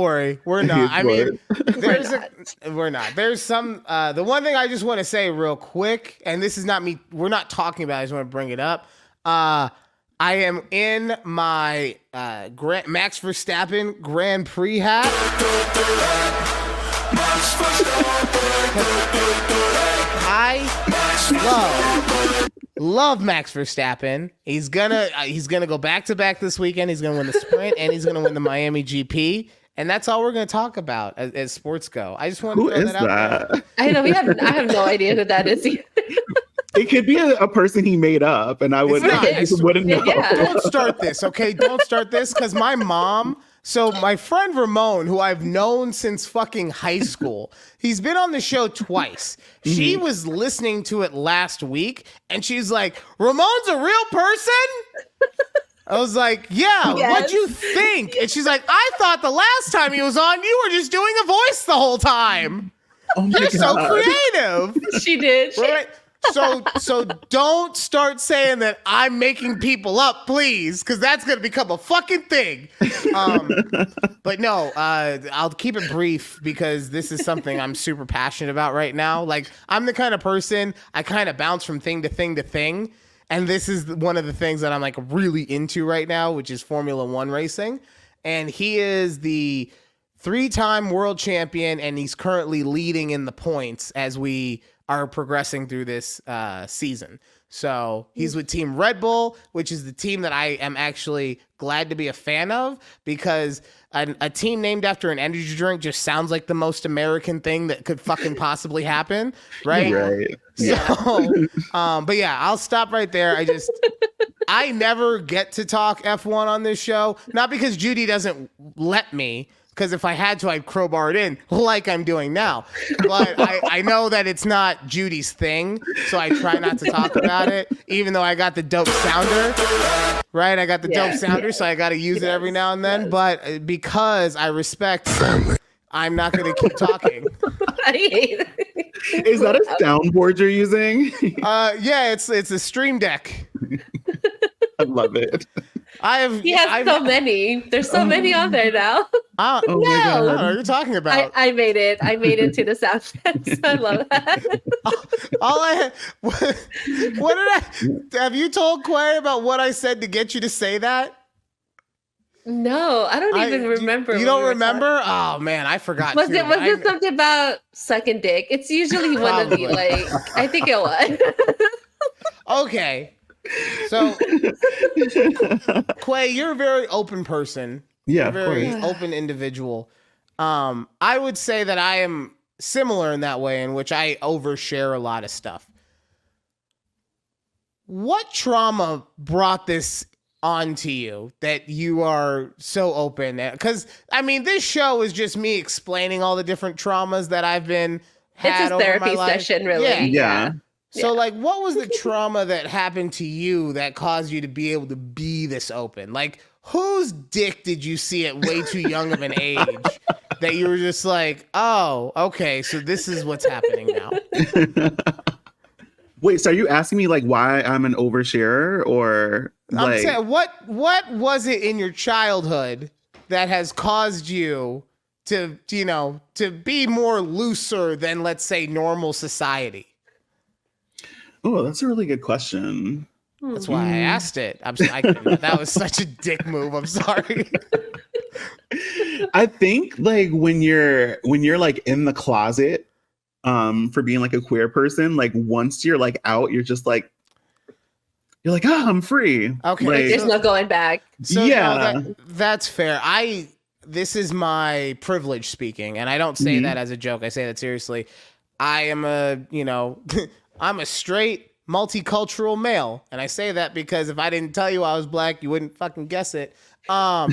Speaker 1: worry. We're not. I mean, we're not. There's some, the one thing I just want to say real quick, and this is not me, we're not talking about it, I just want to bring it up. I am in my Max Verstappen Grand Prix hat. I love Max Verstappen. He's gonna go back to back this weekend. He's gonna win the sprint and he's gonna win the Miami GP. And that's all we're gonna talk about as sports go. I just want to throw that out there.
Speaker 2: I know I have no idea who that is either.
Speaker 6: It could be a person he made up, and I wouldn't know.
Speaker 2: Yeah.
Speaker 1: Don't start this, okay? Don't start this, because my mom. So my friend Ramon, who I've known since fucking high school, he's been on the show twice. She was listening to it last week, and she's like, "Ramon's a real person?" I was like, "Yeah,
Speaker 2: yes.
Speaker 1: What'd you think?" And she's like, "I thought the last time he was on, you were just doing a voice the whole time. You're so creative."
Speaker 2: She did.
Speaker 1: Right? So don't start saying that I'm making people up, please, because that's gonna become a fucking thing. But no, I'll keep it brief because this is something I'm super passionate about right now. Like, I'm the kind of person, I kind of bounce from thing to thing to thing, and this is one of the things that I'm like really into right now, which is Formula One racing. And he is the 3-time world champion, and he's currently leading in the points as we are progressing through this season. So he's with Team Red Bull, which is the team that I am actually glad to be a fan of, because a team named after an energy drink just sounds like the most American thing that could fucking possibly happen, right?
Speaker 6: Right.
Speaker 1: So, but yeah, I'll stop right there. I never get to talk F1 on this show, not because Judy doesn't let me, because if I had to, I'd crowbar it in like I'm doing now. But I know that it's not Judy's thing, so I try not to talk about it, even though I got the dope sounder, right? I got the dope sounder, so I got to use it every now and then. But because I respect family, I'm not going to keep talking.
Speaker 2: I hate it.
Speaker 6: Is that a soundboard you're using?
Speaker 1: Yeah, it's a Stream Deck.
Speaker 6: I love it.
Speaker 2: He has so many. There's so many on there now.
Speaker 1: I don't know what you're talking about.
Speaker 2: I made it. I made it to the sound effects. I love that.
Speaker 1: What did have you told Quay about what I said to get you to say that?
Speaker 2: No, I don't even remember.
Speaker 1: You don't remember? Oh man, I forgot.
Speaker 2: Was it something about sucking dick? It's usually one of the I think it was.
Speaker 1: Okay. So, Quay, you're a very open person.
Speaker 6: Yeah,
Speaker 1: you're a very open individual. I would say that I am similar in that way, in which I overshare a lot of stuff. What trauma brought this onto you that you are so open? Because I mean, this show is just me explaining all the different traumas that I've been had.
Speaker 2: It's a therapy session, really.
Speaker 6: Yeah.
Speaker 1: So, like, what was the trauma that happened to you that caused you to be able to be this open? Like, whose dick did you see at way too young of an age that you were just like, oh, okay, so this is what's happening now?
Speaker 6: Wait, so are you asking me, like, why I'm an oversharer, or like...
Speaker 1: I'm saying, what was it in your childhood that has caused you to, to be more looser than, let's say, normal society?
Speaker 6: Oh, that's a really good question.
Speaker 1: That's why I asked it. That was such a dick move. I'm sorry.
Speaker 6: I think like when you're like in the closet, for being like a queer person, like once you're like out, you're like, oh, I'm free.
Speaker 1: Okay,
Speaker 6: like,
Speaker 2: there's no going back.
Speaker 1: So,
Speaker 6: yeah,
Speaker 1: no, that's fair. This is my privilege speaking, and I don't say that as a joke. I say that seriously. I am I'm a straight multicultural male, and I say that because if I didn't tell you I was black, you wouldn't fucking guess it. But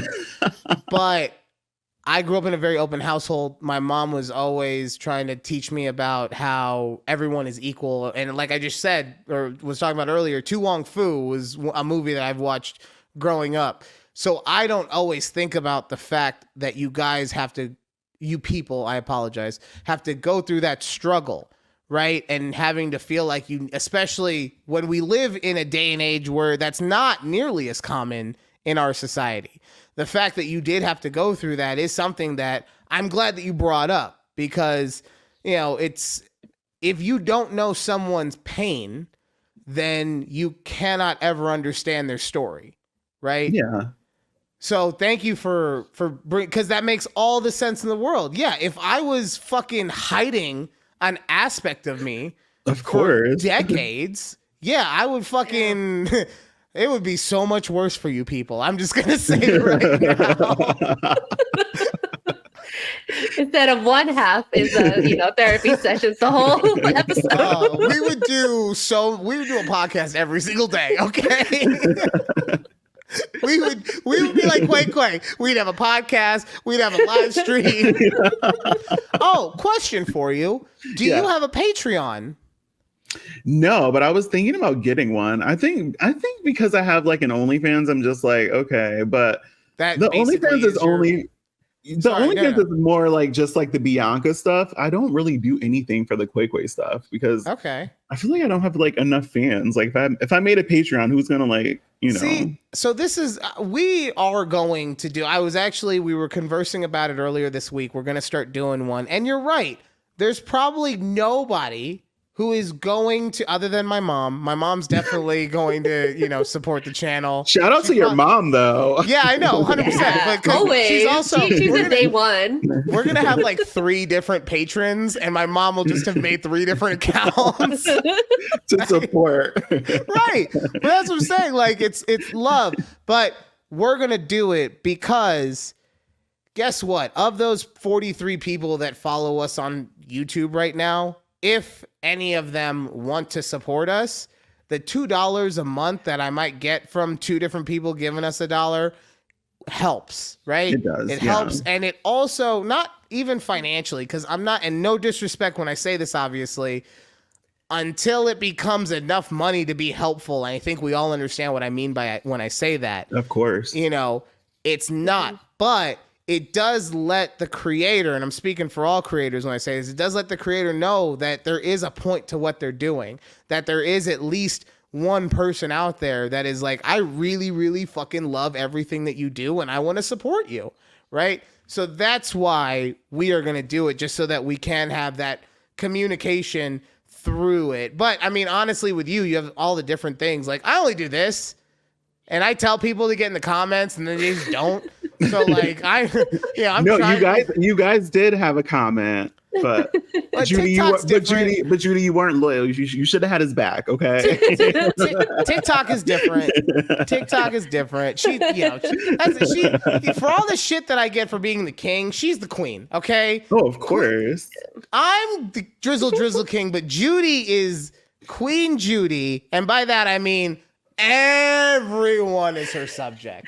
Speaker 1: I grew up in a very open household. My mom was always trying to teach me about how everyone is equal. And like I just said, or was talking about earlier, Tu Wong Fu was a movie that I've watched growing up. So I don't always think about the fact that you guys have to, you people, I apologize, have to go through that struggle, right? And having to feel like you, especially when we live in a day and age where that's not nearly as common in our society. The fact that you did have to go through that is something that I'm glad that you brought up, because, you know, it's, if you don't know someone's pain, then you cannot ever understand their story, right?
Speaker 6: Yeah.
Speaker 1: So thank you for because that makes all the sense in the world. Yeah, if I was fucking hiding an aspect of me
Speaker 6: of course
Speaker 1: for decades, yeah, I would fucking it would be so much worse for you people. I'm just gonna say it right now.
Speaker 2: Instead of one half is therapy sessions, the whole episode.
Speaker 1: We would do a podcast every single day, okay? We would be like Quay. We'd have a podcast. We'd have a live stream. Oh, question for you. Do you have a Patreon?
Speaker 6: No, but I was thinking about getting one. I think because I have like an OnlyFans, I'm just like, okay, but
Speaker 1: that
Speaker 6: the OnlyFans is only the OnlyFans is more like just like the Bianca stuff. I don't really do anything for the Quay stuff because I feel like I don't have like enough fans. Like if I made a Patreon, who's gonna like, you know?
Speaker 1: See, so this is we are going to do. We were conversing about it earlier this week. We're gonna start doing one, and you're right. There's probably nobody who is going to, other than my mom. My mom's definitely going to, support the channel.
Speaker 6: Shout out to your mom, though.
Speaker 1: Yeah, I know, 100%.
Speaker 2: Yeah,
Speaker 1: but always. She's also
Speaker 2: she's a day one.
Speaker 1: We're gonna have like 3 different patrons, and my mom will just have made 3 different accounts
Speaker 6: to support.
Speaker 1: Right, but that's what I'm saying. Like it's love, but we're gonna do it because guess what? Of those 43 people that follow us on YouTube right now, if any of them want to support us, the $2 a month that I might get from 2 different people giving us $1 helps, right?
Speaker 6: It does.
Speaker 1: It helps. And it also, not even financially, because I'm not, and no disrespect when I say this, obviously, until it becomes enough money to be helpful. And I think we all understand what I mean by when I say that.
Speaker 6: Of course.
Speaker 1: It's not, but it does let the creator, and I'm speaking for all creators when I say this, it does let the creator know that there is a point to what they're doing, that there is at least one person out there that is like, I really, really fucking love everything that you do and I want to support you, right? So that's why we are going to do it, just so that we can have that communication through it. But I mean, honestly, with you have all the different things. Like, I only do this, and I tell people to get in the comments, and then they just don't. So like I'm
Speaker 6: no,
Speaker 1: trying.
Speaker 6: You guys did have a comment, but Judy, you weren't loyal. You should have had his back. Okay.
Speaker 1: TikTok is different. She for all the shit that I get for being the king, she's the queen. Okay.
Speaker 6: Oh, of course.
Speaker 1: I'm the drizzle king, but Judy is Queen Judy, and by that I mean everyone is her subject.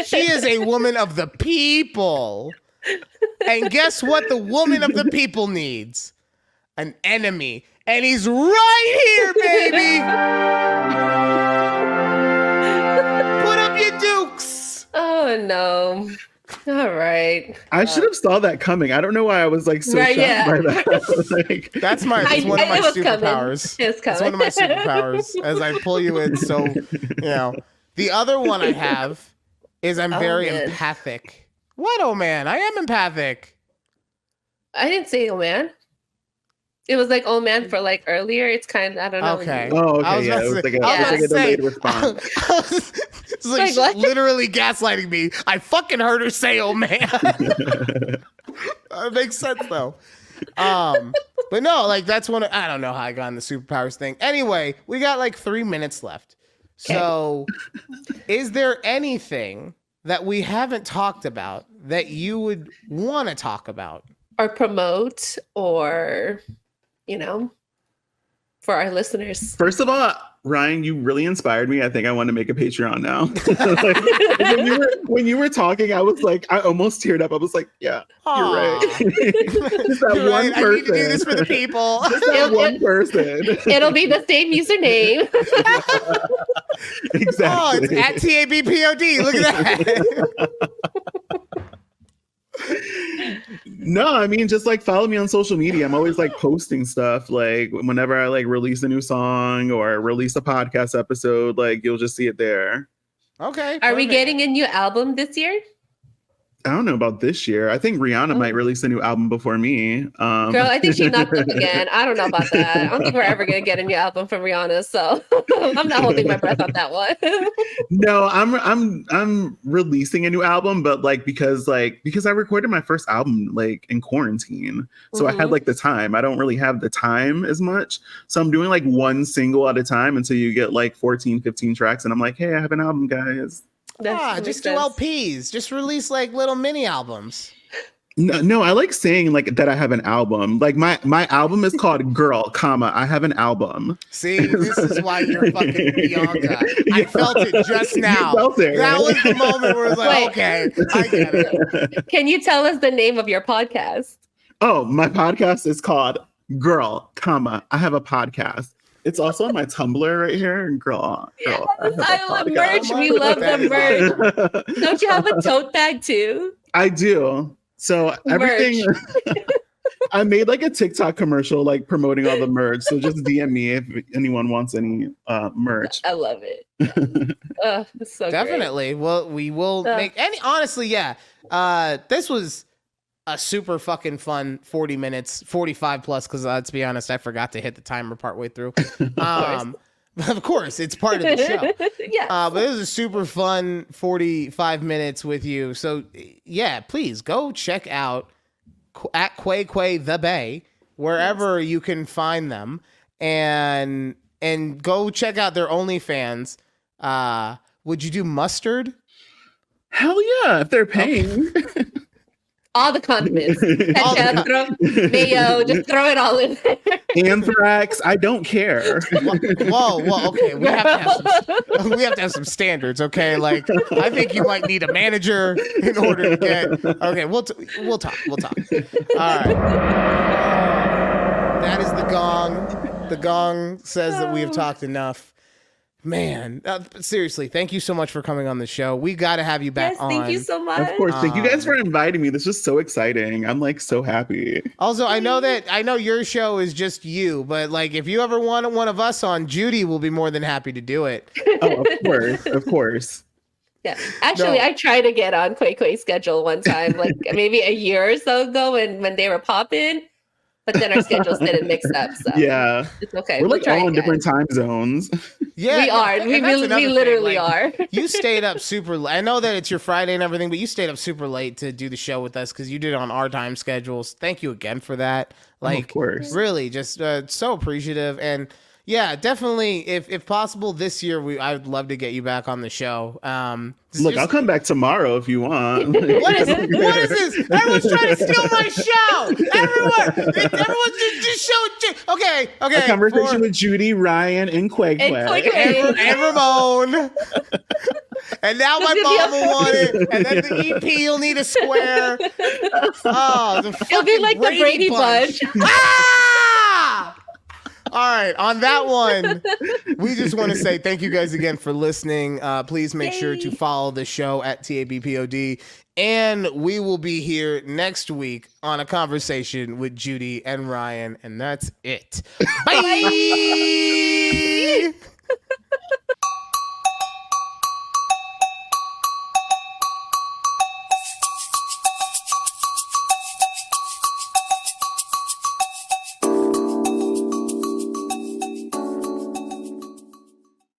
Speaker 1: She is a woman of the people. And guess what the woman of the people needs? An enemy. And he's right here, baby. Put up your dukes.
Speaker 2: Oh, no. All right.
Speaker 6: I should have saw that coming. I don't know why I was like so shocked by that.
Speaker 1: That's one of my superpowers. It's one of my superpowers as I pull you in. So, the other one I have is I'm very empathic. What, oh man? I am empathic.
Speaker 2: I didn't say oh man. It was like oh man for like earlier. It's kind of, I don't know.
Speaker 6: Okay. Oh, okay. It was like a delayed response.
Speaker 1: It's like she's literally gaslighting me. I fucking heard her say, "Oh man." It makes sense though. But no, like that's one. I don't know how I got on the superpowers thing. Anyway, we got like 3 minutes left. Okay. So, is there anything that we haven't talked about that you would want to talk about
Speaker 2: or promote, or for our listeners?
Speaker 6: First of all, Ryan, you really inspired me. I think I want to make a Patreon now. When you were talking, I was like, I almost teared up. I was like, yeah, you're right. Just that
Speaker 1: You're
Speaker 6: one
Speaker 1: right.
Speaker 6: person.
Speaker 1: I need to do this for the people.
Speaker 6: Just that one person.
Speaker 2: It'll be the same username.
Speaker 6: Exactly.
Speaker 1: Oh, it's at tabbpod. Look at that.
Speaker 6: No, I mean, just like follow me on social media. I'm always like posting stuff. Like whenever I like release a new song or release a podcast episode, like you'll just see it there.
Speaker 1: Okay.
Speaker 2: Are we getting a new album this year?
Speaker 6: I don't know about this year. I think Rihanna might release a new album before me.
Speaker 2: Girl, I think she knocked up again. I don't know about that. I don't think we're ever going to get a new album from Rihanna, so I'm not holding my breath on that one.
Speaker 6: No, I'm releasing a new album, but like because I recorded my first album like in quarantine, so I had like the time. I don't really have the time as much, so I'm doing like one single at a time until you get like 14, 15 tracks, and I'm like, hey, I have an album, guys.
Speaker 1: Just do LPs. Just release like little mini albums.
Speaker 6: No, I like saying like that I have an album. Like my album is called Girl, comma, I have an album.
Speaker 1: See, this is why you're fucking Bianca. I felt it just now.
Speaker 6: You felt it,
Speaker 1: that
Speaker 6: right?
Speaker 1: was the moment where it was like,
Speaker 2: Wait.
Speaker 1: okay, I get it.
Speaker 2: Can you tell us the name of your podcast?
Speaker 6: Oh, my podcast is called Girl, comma, I have a podcast. It's also on my Tumblr right here. Girl.
Speaker 2: I love merch. We love the merch. Don't you have a tote bag too?
Speaker 6: I do. So everything. I made like a TikTok commercial like promoting all the merch. So just DM me if anyone wants any merch.
Speaker 2: I love it. It's so
Speaker 1: Definitely.
Speaker 2: great.
Speaker 1: Well, we will make any. Honestly, yeah. This was a super fucking fun 40 minutes, 45 plus. Because let's be honest, I forgot to hit the timer partway through. Of course, it's part of the show.
Speaker 2: Yeah.
Speaker 1: But it was a super fun 45 minutes with you. So yeah, please go check out at Quay the Bay, wherever you can find them, and go check out their OnlyFans. Would you do mustard?
Speaker 6: Hell yeah, if they're paying.
Speaker 2: Okay. All the condiments. Ketchup, mayo, just throw it all in there.
Speaker 6: Anthrax, I don't care.
Speaker 1: Whoa, okay. We have to have some standards, okay? Like, I think you might need a manager in order to get. Okay, we'll talk. All right. That is the gong. The gong says that we have talked enough. Man, seriously, thank you so much for coming on the show. We got to have you back on.
Speaker 2: Thank you so much.
Speaker 6: Of course. Thank you guys for inviting me. This was so exciting. I'm like so happy.
Speaker 1: Also, I know your show is just you, but like if you ever want one of us on, Judy will be more than happy to do it.
Speaker 6: Oh, of course.
Speaker 2: Yeah. Actually, I tried to get on Quay's schedule one time, like maybe a year or so ago when they were popping. But then our schedules didn't mix up. So
Speaker 6: yeah,
Speaker 2: it's okay.
Speaker 6: We're like all in different time zones.
Speaker 1: Yeah,
Speaker 2: we are. We literally are.
Speaker 1: You stayed up super late. I know that it's your Friday and everything, but you stayed up super late to do the show with us because you did it on our time schedules. Thank you again for that. Like,
Speaker 6: of course.
Speaker 1: Really, just so appreciative. And yeah, definitely, if possible, this year I would love to get you back on the show.
Speaker 6: Look, I'll come back tomorrow if you want.
Speaker 1: What is this? Everyone's trying to steal my show. Everyone's just show. Okay.
Speaker 6: A conversation with Judy, Ryan, and Quay.
Speaker 1: And Ramon. And now my mom will want it. And then the EP will need a square. Oh,
Speaker 2: it'll be like the Brady Bunch.
Speaker 1: Ah! All right, on that one, we just want to say thank you guys again for listening. Please make sure to follow the show at tabbpod. And we will be here next week on a conversation with Judy and Ryan. And that's it. Bye!